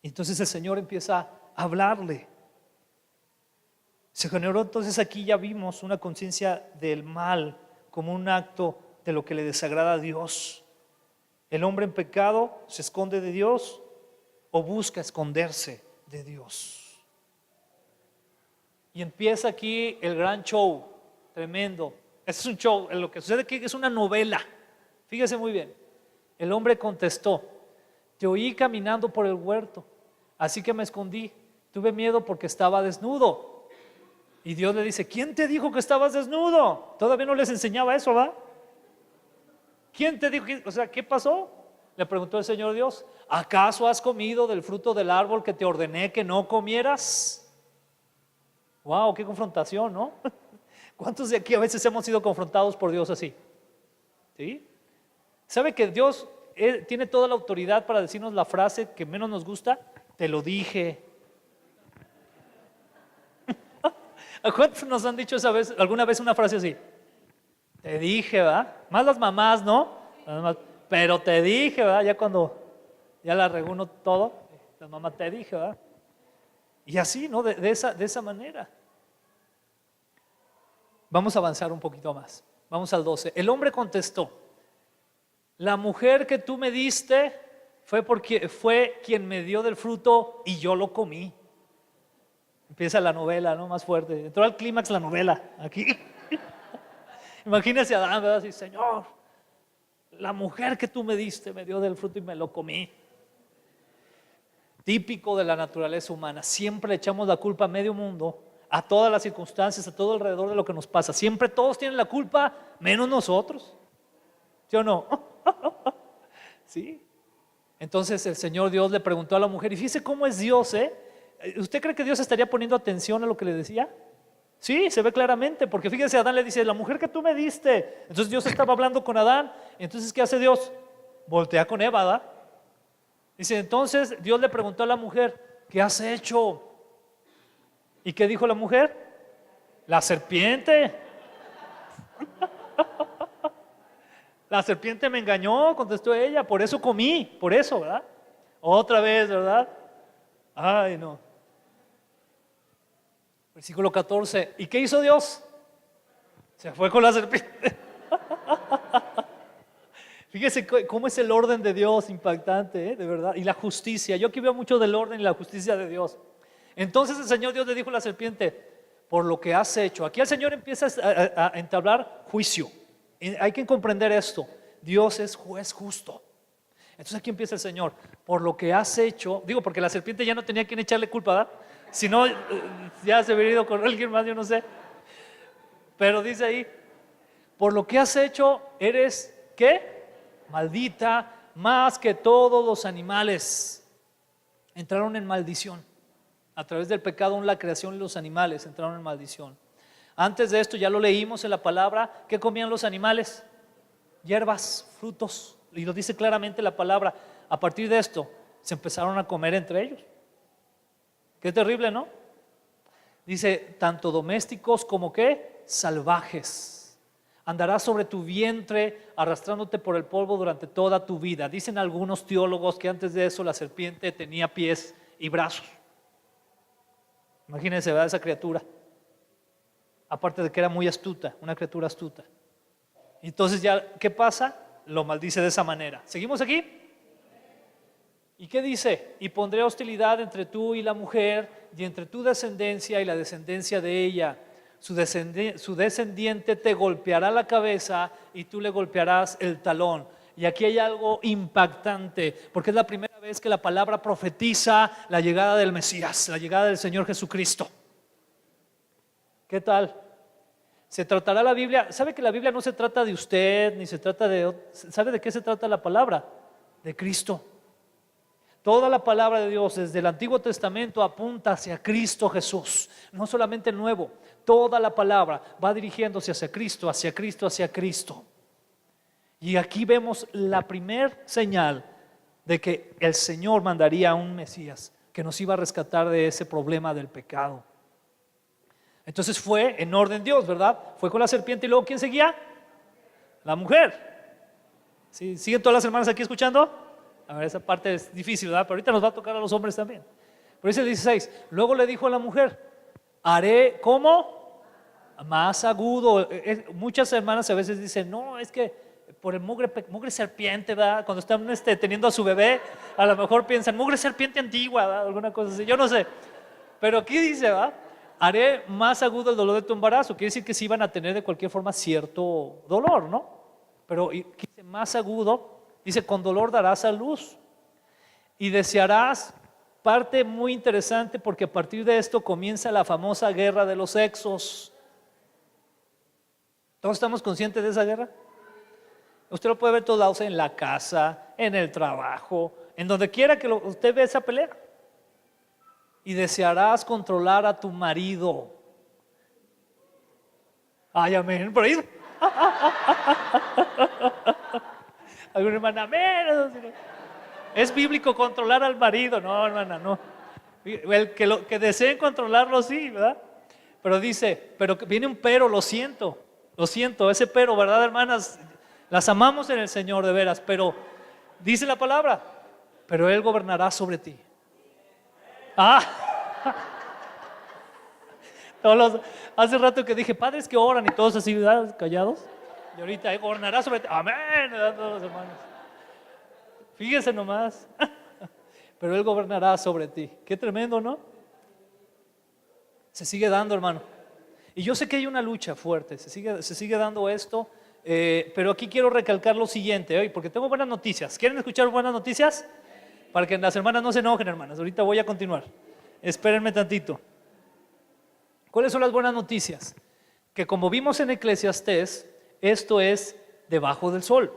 Y entonces el Señor empieza a hablarle. Se generó entonces aquí, ya vimos una conciencia del mal como un acto de lo que le desagrada a Dios. El hombre en pecado se esconde de Dios o busca esconderse de Dios. Y empieza aquí el gran show, tremendo. Este es un show, lo que sucede aquí es una novela. Fíjese muy bien. El hombre contestó, te oí caminando por el huerto, así que me escondí. Tuve miedo porque estaba desnudo. Y Dios le dice, ¿quién te dijo que estabas desnudo? Todavía no les enseñaba eso, ¿va? ¿Quién te dijo? O sea, ¿qué pasó? Le preguntó el Señor Dios, ¿acaso has comido del fruto del árbol que te ordené que no comieras? Wow, qué confrontación, ¿no? ¿Cuántos de aquí a veces hemos sido confrontados por Dios así? ¿Sí? ¿Sabe que Dios tiene toda la autoridad para decirnos la frase que menos nos gusta? Te lo dije. ¿A cuántos nos han dicho alguna vez una frase así? Te dije, ¿verdad? Más las mamás, ¿no? Pero te dije, ¿verdad? Ya cuando ya la reúno todo, la mamá te dije, ¿verdad? Y así, ¿no? De esa manera. Vamos a avanzar un poquito más. Vamos al 12. El hombre contestó, la mujer que tú me diste fue quien me dio del fruto y yo lo comí. Empieza la novela, ¿no? Más fuerte. Entró al clímax la novela, aquí. Imagínese a Adán, ¿verdad? Así, Señor, la mujer que tú me diste me dio del fruto y me lo comí. Típico de la naturaleza humana. Siempre le echamos la culpa a medio mundo, a todas las circunstancias, a todo alrededor de lo que nos pasa. Siempre todos tienen la culpa, menos nosotros. ¿Sí o no? Sí. Entonces el Señor Dios le preguntó a la mujer, y fíjese cómo es Dios, ¿eh? ¿Usted cree que Dios estaría poniendo atención a lo que le decía? Sí, se ve claramente, porque fíjese, Adán le dice, la mujer que tú me diste. Entonces Dios estaba hablando con Adán. Entonces, ¿qué hace Dios? Voltea con Eva, ¿verdad? Dice, entonces Dios le preguntó a la mujer, ¿qué has hecho? ¿Y qué dijo la mujer? La serpiente. La serpiente me engañó, contestó ella, por eso comí, por eso, ¿verdad? Otra vez, ¿verdad? Ay, no. Versículo 14. ¿Y qué hizo Dios? Se fue con la serpiente. Fíjese cómo es el orden de Dios impactante, ¿eh? De verdad. Y la justicia. Yo aquí veo mucho del orden y la justicia de Dios. Entonces el Señor Dios le dijo a la serpiente, por lo que has hecho. Aquí el Señor empieza a entablar juicio. Hay que comprender esto. Dios es juez justo. Entonces aquí empieza el Señor. Por lo que has hecho, digo, porque la serpiente ya no tenía quien echarle culpa, ¿verdad? Si no, ya se hubiera ido con alguien más, yo no sé. Pero dice ahí, por lo que has hecho, eres, ¿qué? Maldita más que todos los animales. Entraron en maldición. A través del pecado, la creación y los animales entraron en maldición. Antes de esto, ya lo leímos en la palabra, ¿qué comían los animales? Hierbas, frutos. Y lo dice claramente la palabra. A partir de esto, se empezaron a comer entre ellos. Qué terrible, ¿no? Dice, tanto domésticos como ¿qué? Salvajes. Andarás sobre tu vientre arrastrándote por el polvo durante toda tu vida. Dicen algunos teólogos que antes de eso la serpiente tenía pies y brazos. Imagínense, ¿verdad? Esa criatura. Aparte de que era muy astuta, una criatura astuta. Entonces ya, ¿qué pasa? Lo maldice de esa manera. ¿Seguimos aquí? ¿Y qué dice? Y pondré hostilidad entre tú y la mujer, y entre tu descendencia y la descendencia de ella. Su descendiente te golpeará la cabeza y tú le golpearás el talón. Y aquí hay algo impactante, porque es la primera vez que la palabra profetiza la llegada del Mesías, la llegada del Señor Jesucristo. ¿Qué tal? Se tratará la Biblia. ¿Sabe que la Biblia no se trata de usted, ni se trata de... ¿Sabe de qué se trata la palabra? De Cristo. Toda la palabra de Dios desde el Antiguo Testamento apunta hacia Cristo Jesús. No solamente el Nuevo, toda la palabra va dirigiéndose hacia Cristo, hacia Cristo, hacia Cristo. Y aquí vemos la primer señal de que el Señor mandaría a un Mesías que nos iba a rescatar de ese problema del pecado. Entonces fue en orden Dios, ¿verdad? Fue con la serpiente y luego ¿quién seguía? La mujer. ¿Sí? ¿Siguen todas las hermanas aquí escuchando? A ver, esa parte es difícil, ¿verdad? Pero ahorita nos va a tocar a los hombres también. Pero dice el 16, luego le dijo a la mujer, haré, ¿cómo? Más agudo. Muchas hermanas a veces dicen, no, es que por el mugre serpiente, ¿verdad? Cuando están teniendo a su bebé, a lo mejor piensan, mugre serpiente antigua, ¿verdad? Alguna cosa así, yo no sé. Pero aquí dice, ¿verdad? Haré más agudo el dolor de tu embarazo. Quiere decir que sí iban a tener de cualquier forma cierto dolor, ¿no? Pero dice más agudo, dice con dolor darás a luz y desearás, parte muy interesante porque a partir de esto comienza la famosa guerra de los sexos. ¿Todos estamos conscientes de esa guerra? Usted lo puede ver todos lados, en la casa, en el trabajo, en donde quiera que usted ve esa pelea. Y desearás controlar a tu marido. Ay, amén, por ahí. Alguna hermana, amén. ¿Es bíblico controlar al marido? No, hermana, no. Que deseen controlarlo, sí, ¿verdad? Pero dice, pero viene un pero, lo siento, ese pero, ¿verdad, hermanas? Las amamos en el Señor de veras, pero dice la palabra, pero Él gobernará sobre ti. Hace rato que dije, padres que oran y todos así, ¿verdad? Callados. Y ahorita Él gobernará sobre ti. Amén, ¿verdad? Todos los hermanos. Fíjese nomás. Pero Él gobernará sobre ti. Qué tremendo, ¿no? Se sigue dando, hermano. Y yo sé que hay una lucha fuerte, se sigue dando esto, pero aquí quiero recalcar lo siguiente, hoy, porque tengo buenas noticias. ¿Quieren escuchar buenas noticias? Para que las hermanas no se enojen, hermanas. Ahorita voy a continuar. Espérenme tantito. ¿Cuáles son las buenas noticias? Que como vimos en Eclesiastés, esto es debajo del sol.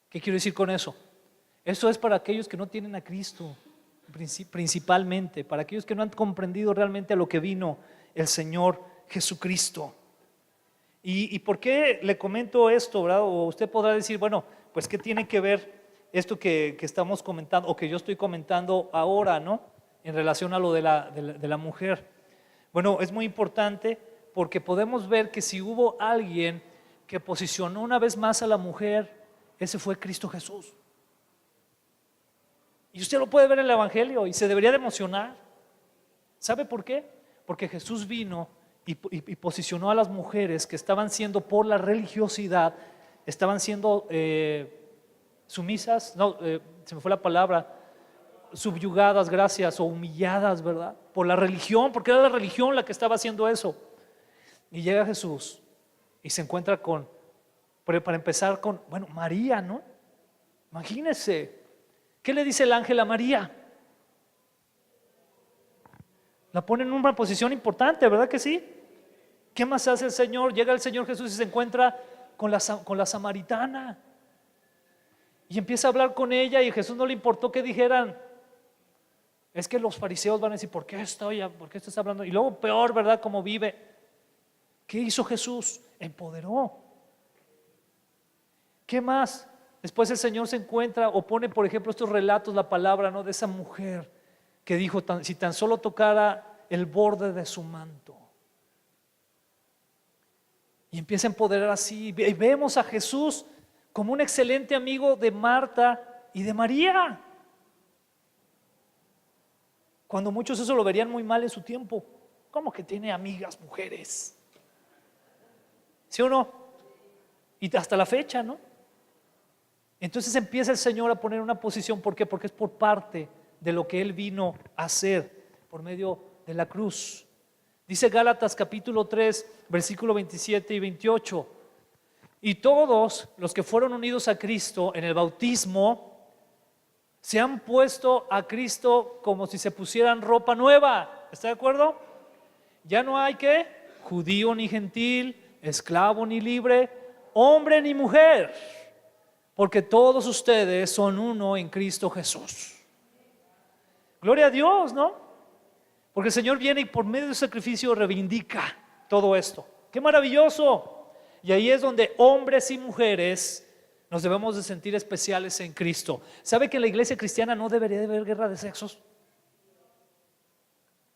¿Qué quiero decir con eso? Esto es para aquellos que no tienen a Cristo, principalmente, para aquellos que no han comprendido realmente a lo que vino el Señor Jesucristo. ¿Y por qué le comento esto, verdad? O usted podrá decir, bueno, pues ¿qué tiene que ver esto que estamos comentando o que yo estoy comentando ahora, ¿no? En relación a lo de la mujer. Bueno, es muy importante porque podemos ver que si hubo alguien que posicionó una vez más a la mujer, ese fue Cristo Jesús. Y usted lo puede ver en el Evangelio y se debería de emocionar. ¿Sabe por qué? Porque Jesús vino y posicionó a las mujeres que estaban siendo por la religiosidad, estaban siendo sumisas, no, se me fue la palabra, subyugadas, gracias, o humilladas, ¿verdad? Por la religión, porque era la religión la que estaba haciendo eso. Y llega Jesús y se encuentra para empezar con, bueno, María, ¿no? Imagínense, ¿qué le dice el ángel a María? La pone en una posición importante, ¿verdad que sí? ¿Qué más hace el Señor? Llega el Señor Jesús y se encuentra con la samaritana y empieza a hablar con ella, y a Jesús no le importó que dijeran. Es que los fariseos van a decir, ¿por qué estás hablando? Y luego peor, ¿verdad? Cómo vive. ¿Qué hizo Jesús? Empoderó. ¿Qué más? Después el Señor se encuentra o pone, por ejemplo, estos relatos, la palabra, ¿no? De esa mujer que dijo, si tan solo tocara el borde de su manto. Y empieza a empoderar así. Y vemos a Jesús como un excelente amigo de Marta y de María. Cuando muchos eso lo verían muy mal en su tiempo. ¿Cómo que tiene amigas mujeres? ¿Sí o no? Y hasta la fecha, ¿no? Entonces empieza el Señor a poner una posición. ¿Por qué? Porque es por parte de lo que Él vino a hacer por medio de la cruz. Dice Gálatas capítulo 3, versículo 27 y 28. Y todos los que fueron unidos a Cristo en el bautismo se han puesto a Cristo como si se pusieran ropa nueva. ¿Está de acuerdo? Ya no hay que judío ni gentil, esclavo ni libre, hombre ni mujer, porque todos ustedes son uno en Cristo Jesús. Gloria a Dios, ¿no? Porque el Señor viene y por medio del sacrificio reivindica todo esto. ¡Qué maravilloso! Y ahí es donde hombres y mujeres nos debemos de sentir especiales en Cristo. ¿Sabe que en la iglesia cristiana no debería de haber guerra de sexos?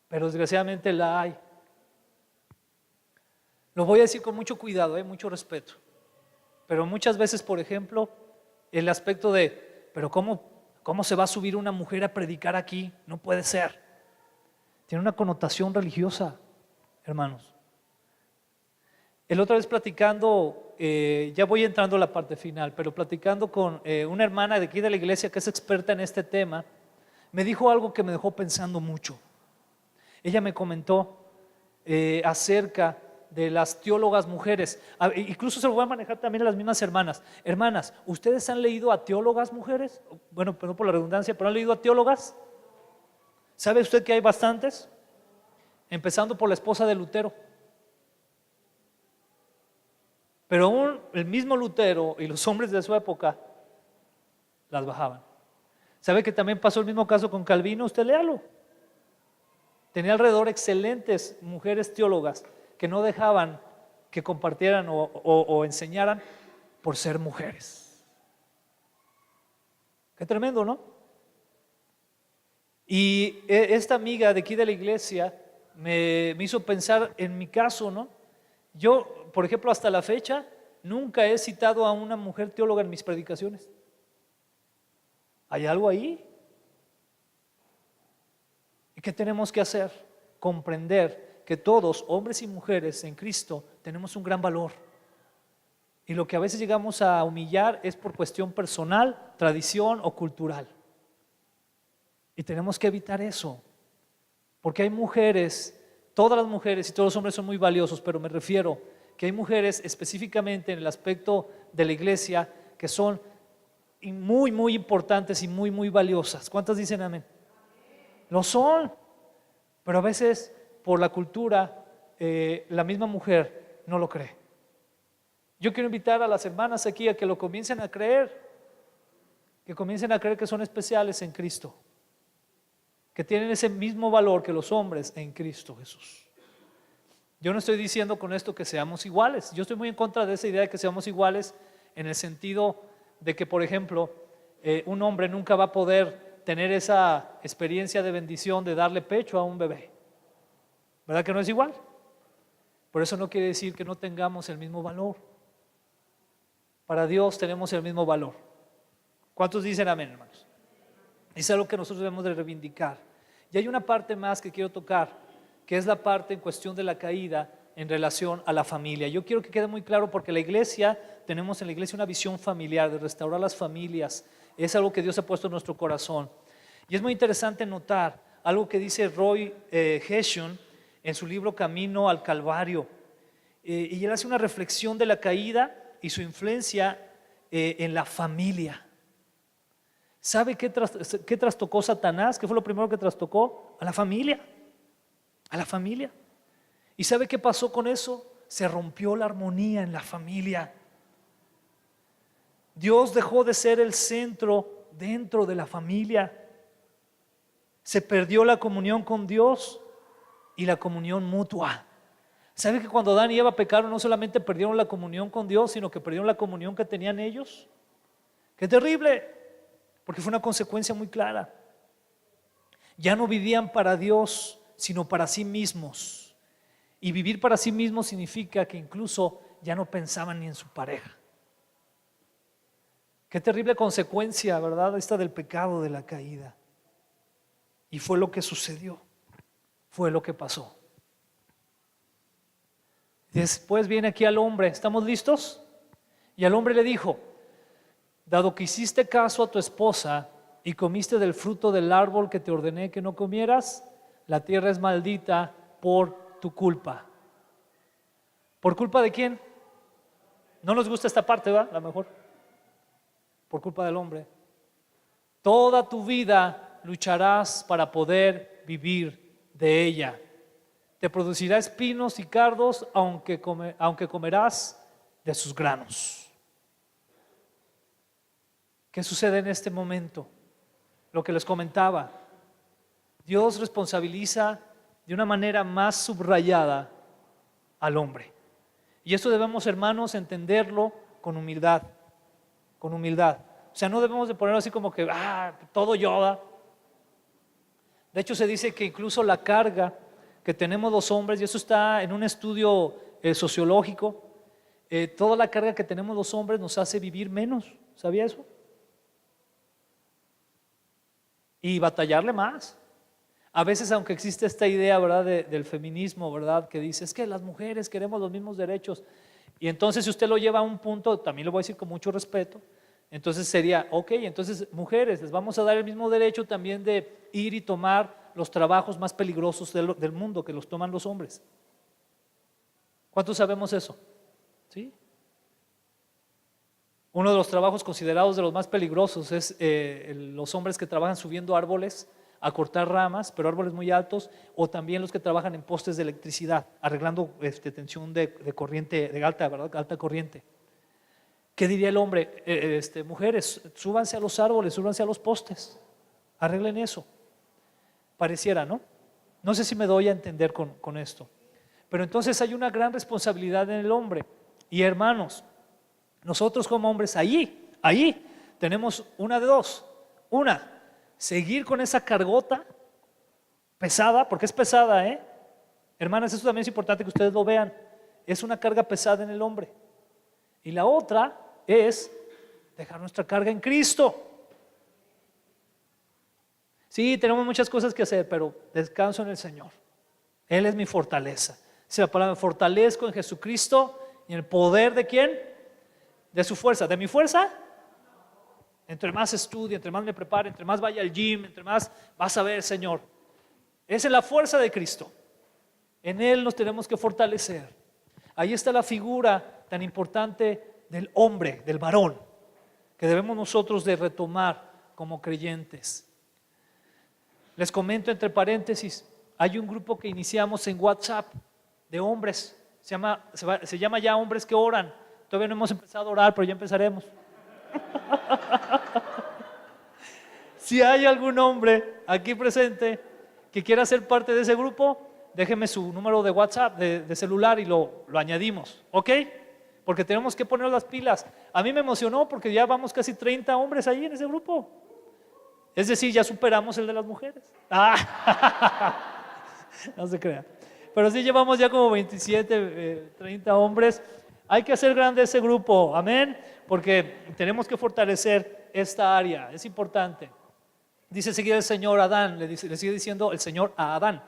Pero desgraciadamente la hay. Lo voy a decir con mucho cuidado, mucho respeto. Pero muchas veces, por ejemplo, el aspecto de, pero ¿cómo se va a subir una mujer a predicar aquí? No puede ser. Tiene una connotación religiosa, hermanos. El otra vez platicando, ya voy entrando a la parte final, pero platicando con una hermana de aquí de la iglesia que es experta en este tema, me dijo algo que me dejó pensando mucho. Ella me comentó acerca de las teólogas mujeres. Incluso se lo voy a manejar también a las mismas hermanas. Hermanas, ¿ustedes han leído a teólogas mujeres? Bueno, perdón por la redundancia, pero ¿han leído a teólogas? ¿Sabe usted que hay bastantes? Empezando por la esposa de Lutero. Pero aún el mismo Lutero y los hombres de su época las bajaban. ¿Sabe que también pasó el mismo caso con Calvino? Usted léalo. Tenía alrededor excelentes mujeres teólogas que no dejaban que compartieran o enseñaran por ser mujeres. Qué tremendo, ¿no? Y esta amiga de aquí de la iglesia me hizo pensar en mi caso, ¿no? Yo, por ejemplo, hasta la fecha nunca he citado a una mujer teóloga en mis predicaciones. ¿Hay algo ahí? ¿Y qué tenemos que hacer? Comprender que todos, hombres y mujeres en Cristo, tenemos un gran valor. Y lo que a veces llegamos a humillar es por cuestión personal, tradición o cultural. Y tenemos que evitar eso. Porque hay mujeres, todas las mujeres y todos los hombres son muy valiosos, pero me refiero que hay mujeres específicamente en el aspecto de la iglesia que son muy, muy importantes y muy, muy valiosas. ¿Cuántas dicen amén? Lo son, pero a veces por la cultura la misma mujer no lo cree. Yo quiero invitar a las hermanas aquí a que lo comiencen a creer, que comiencen a creer que son especiales en Cristo, que tienen ese mismo valor que los hombres en Cristo Jesús. Yo no estoy diciendo con esto que seamos iguales, yo estoy muy en contra de esa idea de que seamos iguales en el sentido de que, por ejemplo, un hombre nunca va a poder tener esa experiencia de bendición de darle pecho a un bebé. ¿Verdad que no es igual? Por eso no quiere decir que no tengamos el mismo valor. Para Dios tenemos el mismo valor. ¿Cuántos dicen amén, hermanos? Es algo que nosotros debemos de reivindicar. Y hay una parte más que quiero tocar, que es la parte en cuestión de la caída en relación a la familia. Yo quiero que quede muy claro porque la iglesia, tenemos en la iglesia una visión familiar de restaurar las familias. Es algo que Dios ha puesto en nuestro corazón. Y es muy interesante notar algo que dice Roy Hession en su libro Camino al Calvario. Y él hace una reflexión de la caída y su influencia en la familia. ¿Sabe qué trastocó Satanás? ¿Qué fue lo primero que trastocó? A la familia. A la familia. ¿Y sabe qué pasó con eso? Se rompió la armonía en la familia. Dios dejó de ser el centro dentro de la familia. Se perdió la comunión con Dios y la comunión mutua. ¿Sabe que cuando Adán y Eva pecaron no solamente perdieron la comunión con Dios, sino que perdieron la comunión que tenían ellos? ¡Qué terrible! Porque fue una consecuencia muy clara. Ya no vivían para Dios, sino para sí mismos. Y vivir para sí mismos significa que incluso ya no pensaban ni en su pareja. Qué terrible consecuencia, ¿verdad? Esta del pecado, de la caída. Y fue lo que sucedió, fue lo que pasó. Después viene aquí al hombre, ¿estamos listos? Y al hombre le dijo: dado que hiciste caso a tu esposa y comiste del fruto del árbol que te ordené que no comieras, la tierra es maldita por tu culpa. ¿Por culpa de quién? No nos gusta esta parte, ¿verdad? A lo mejor. Por culpa del hombre. Toda tu vida lucharás para poder vivir de ella. Te producirá espinos y cardos, aunque comerás de sus granos. ¿Qué sucede en este momento? Lo que les comentaba. Dios responsabiliza de una manera más subrayada al hombre. Y esto debemos, hermanos, entenderlo con humildad. Con humildad. O sea, no debemos de ponerlo así como que todo yo. De hecho, se dice que incluso la carga que tenemos los hombres, y eso está en un estudio sociológico, toda la carga que tenemos los hombres nos hace vivir menos. ¿Sabía eso? Y batallarle más. A veces, aunque existe esta idea, ¿verdad?, del feminismo, ¿verdad?, que dice, es que las mujeres queremos los mismos derechos. Y entonces, si usted lo lleva a un punto, también lo voy a decir con mucho respeto, entonces sería, ok, entonces mujeres, les vamos a dar el mismo derecho también de ir y tomar los trabajos más peligrosos del mundo, que los toman los hombres. ¿Cuántos sabemos eso? ¿Sí? Uno de los trabajos considerados de los más peligrosos es los hombres que trabajan subiendo árboles a cortar ramas, pero árboles muy altos, o también los que trabajan en postes de electricidad, arreglando tensión de corriente, de alta, ¿verdad?, alta corriente. ¿Qué diría el hombre? Mujeres, súbanse a los árboles, súbanse a los postes, arreglen eso. Pareciera, ¿no? No sé si me doy a entender con esto. Pero entonces hay una gran responsabilidad en el hombre. Y hermanos, nosotros como hombres ahí tenemos una de dos. Una, seguir con esa cargota pesada, porque es pesada, hermanas, eso también es importante que ustedes lo vean. Es una carga pesada en el hombre. Y la otra es dejar nuestra carga en Cristo. Sí, tenemos muchas cosas que hacer, pero descanso en el Señor. Él es mi fortaleza. Si la palabra, me fortalezco en Jesucristo y en el poder de ¿quién? De su fuerza. ¿De mi fuerza? Entre más estudie, entre más me prepare, entre más vaya al gym, entre más vas a ver, Señor, Es en la fuerza de Cristo. En Él nos tenemos que fortalecer. Ahí está la figura tan importante del hombre, del varón, que debemos nosotros de retomar como creyentes. Les comento entre paréntesis, hay un grupo que iniciamos en WhatsApp de hombres, se llama ya Hombres que Oran. Todavía no hemos empezado a orar, pero ya empezaremos. Si hay algún hombre aquí presente que quiera ser parte de ese grupo, déjeme su número de WhatsApp, de celular, y lo añadimos, ¿ok? Porque tenemos que poner las pilas. A mí me emocionó porque ya vamos casi 30 hombres ahí en ese grupo. Es decir, ya superamos el de las mujeres. No se crea. Pero sí llevamos ya como 27, 30 hombres. Hay que hacer grande ese grupo, amén, porque tenemos que fortalecer esta área, es importante. Dice seguir el Señor a Adán, le sigue diciendo el Señor a Adán: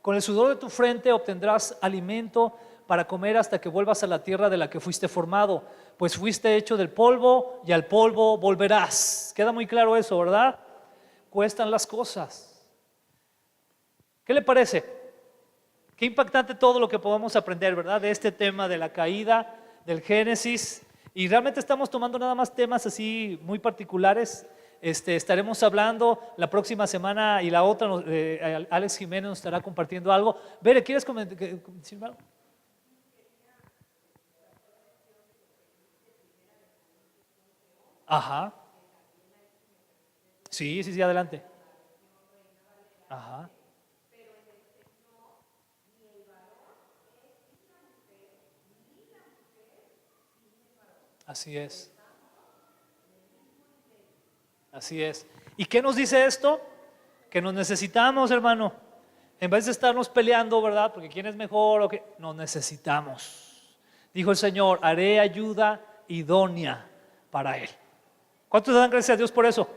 con el sudor de tu frente obtendrás alimento para comer hasta que vuelvas a la tierra de la que fuiste formado, pues fuiste hecho del polvo y al polvo volverás. Queda muy claro eso, ¿verdad? Cuestan las cosas. ¿Qué le parece? Qué impactante todo lo que podamos aprender, ¿verdad? De este tema de la caída, del Génesis. Y realmente estamos tomando nada más temas así muy particulares. Estaremos hablando la próxima semana y la otra, Alex Jiménez nos estará compartiendo algo. Bere, ¿quieres decirme algo? Ajá. Sí, adelante. Ajá. Así es. Así es. ¿Y qué nos dice esto? Que nos necesitamos, hermano. En vez de estarnos peleando, ¿verdad? Porque quién es mejor o qué, nos necesitamos. Dijo el Señor: haré ayuda idónea para él. ¿Cuántos dan gracias a Dios por eso?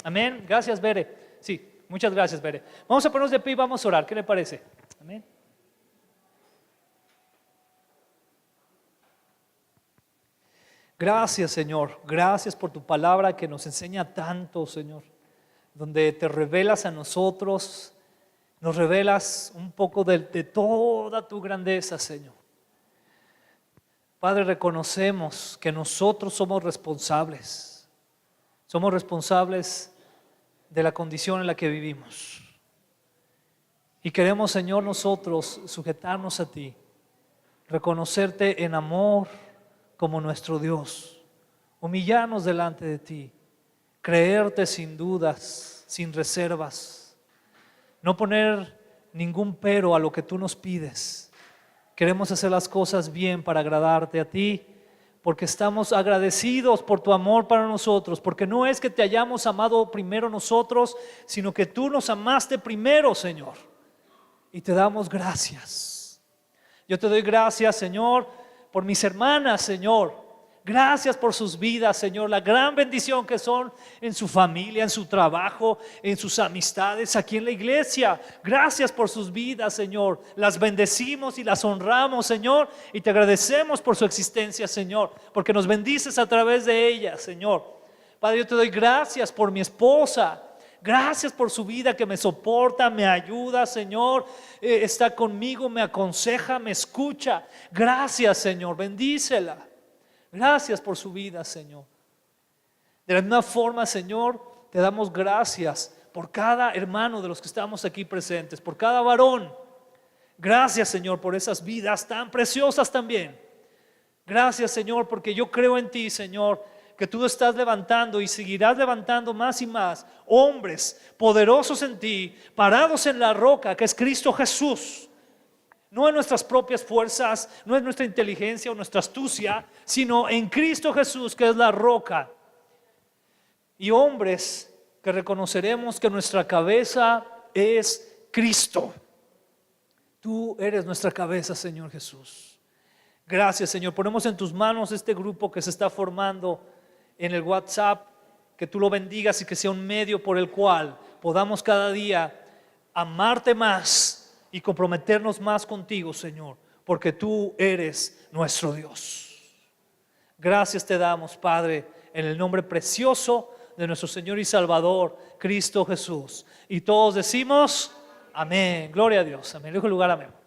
Amén. Gracias, Bere. Sí, muchas gracias, Bere. Vamos a ponernos de pie y vamos a orar. ¿Qué le parece? Amén. Gracias, Señor. Gracias por tu palabra que nos enseña tanto, Señor. Donde te revelas a nosotros, nos revelas un poco de toda tu grandeza, Señor. Padre, reconocemos que nosotros somos responsables. Somos responsables de la condición en la que vivimos. Y queremos, Señor, nosotros sujetarnos a ti, reconocerte en amor como nuestro Dios, humillarnos delante de ti, creerte sin dudas, sin reservas, no poner ningún pero a lo que tú nos pides. Queremos hacer las cosas bien para agradarte a ti, porque estamos agradecidos por tu amor para nosotros, porque no es que te hayamos amado primero nosotros, sino que tú nos amaste primero, Señor, y te damos gracias. Yo te doy gracias, Señor, por mis hermanas, Señor. Gracias por sus vidas, Señor, la gran bendición que son en su familia, en su trabajo, en sus amistades, aquí en la iglesia. Gracias por sus vidas, Señor. Las bendecimos y las honramos, Señor, y te agradecemos por su existencia, Señor, porque nos bendices a través de ellas, Señor. Padre, yo te doy gracias por mi esposa. Gracias por su vida que me soporta, me ayuda, Señor, está conmigo, me aconseja, me escucha. Gracias, Señor, bendícela. Gracias por su vida, Señor. De la misma forma, Señor, te damos gracias por cada hermano de los que estamos aquí presentes, por cada varón. Gracias, Señor, por esas vidas tan preciosas también. Gracias, Señor, porque yo creo en ti, Señor, que tú estás levantando y seguirás levantando más y más hombres poderosos en ti, parados en la roca que es Cristo Jesús. No en nuestras propias fuerzas, no en nuestra inteligencia o nuestra astucia, sino en Cristo Jesús, que es la roca. Y hombres que reconoceremos que nuestra cabeza es Cristo. Tú eres nuestra cabeza, Señor Jesús. Gracias, Señor. Ponemos en tus manos este grupo que se está formando en el WhatsApp, que tú lo bendigas y que sea un medio por el cual podamos cada día amarte más y comprometernos más contigo, Señor, porque tú eres nuestro Dios. Gracias te damos, Padre, en el nombre precioso de nuestro Señor y Salvador, Cristo Jesús. Y todos decimos Amén. Gloria a Dios. Amén. En el lugar, amén.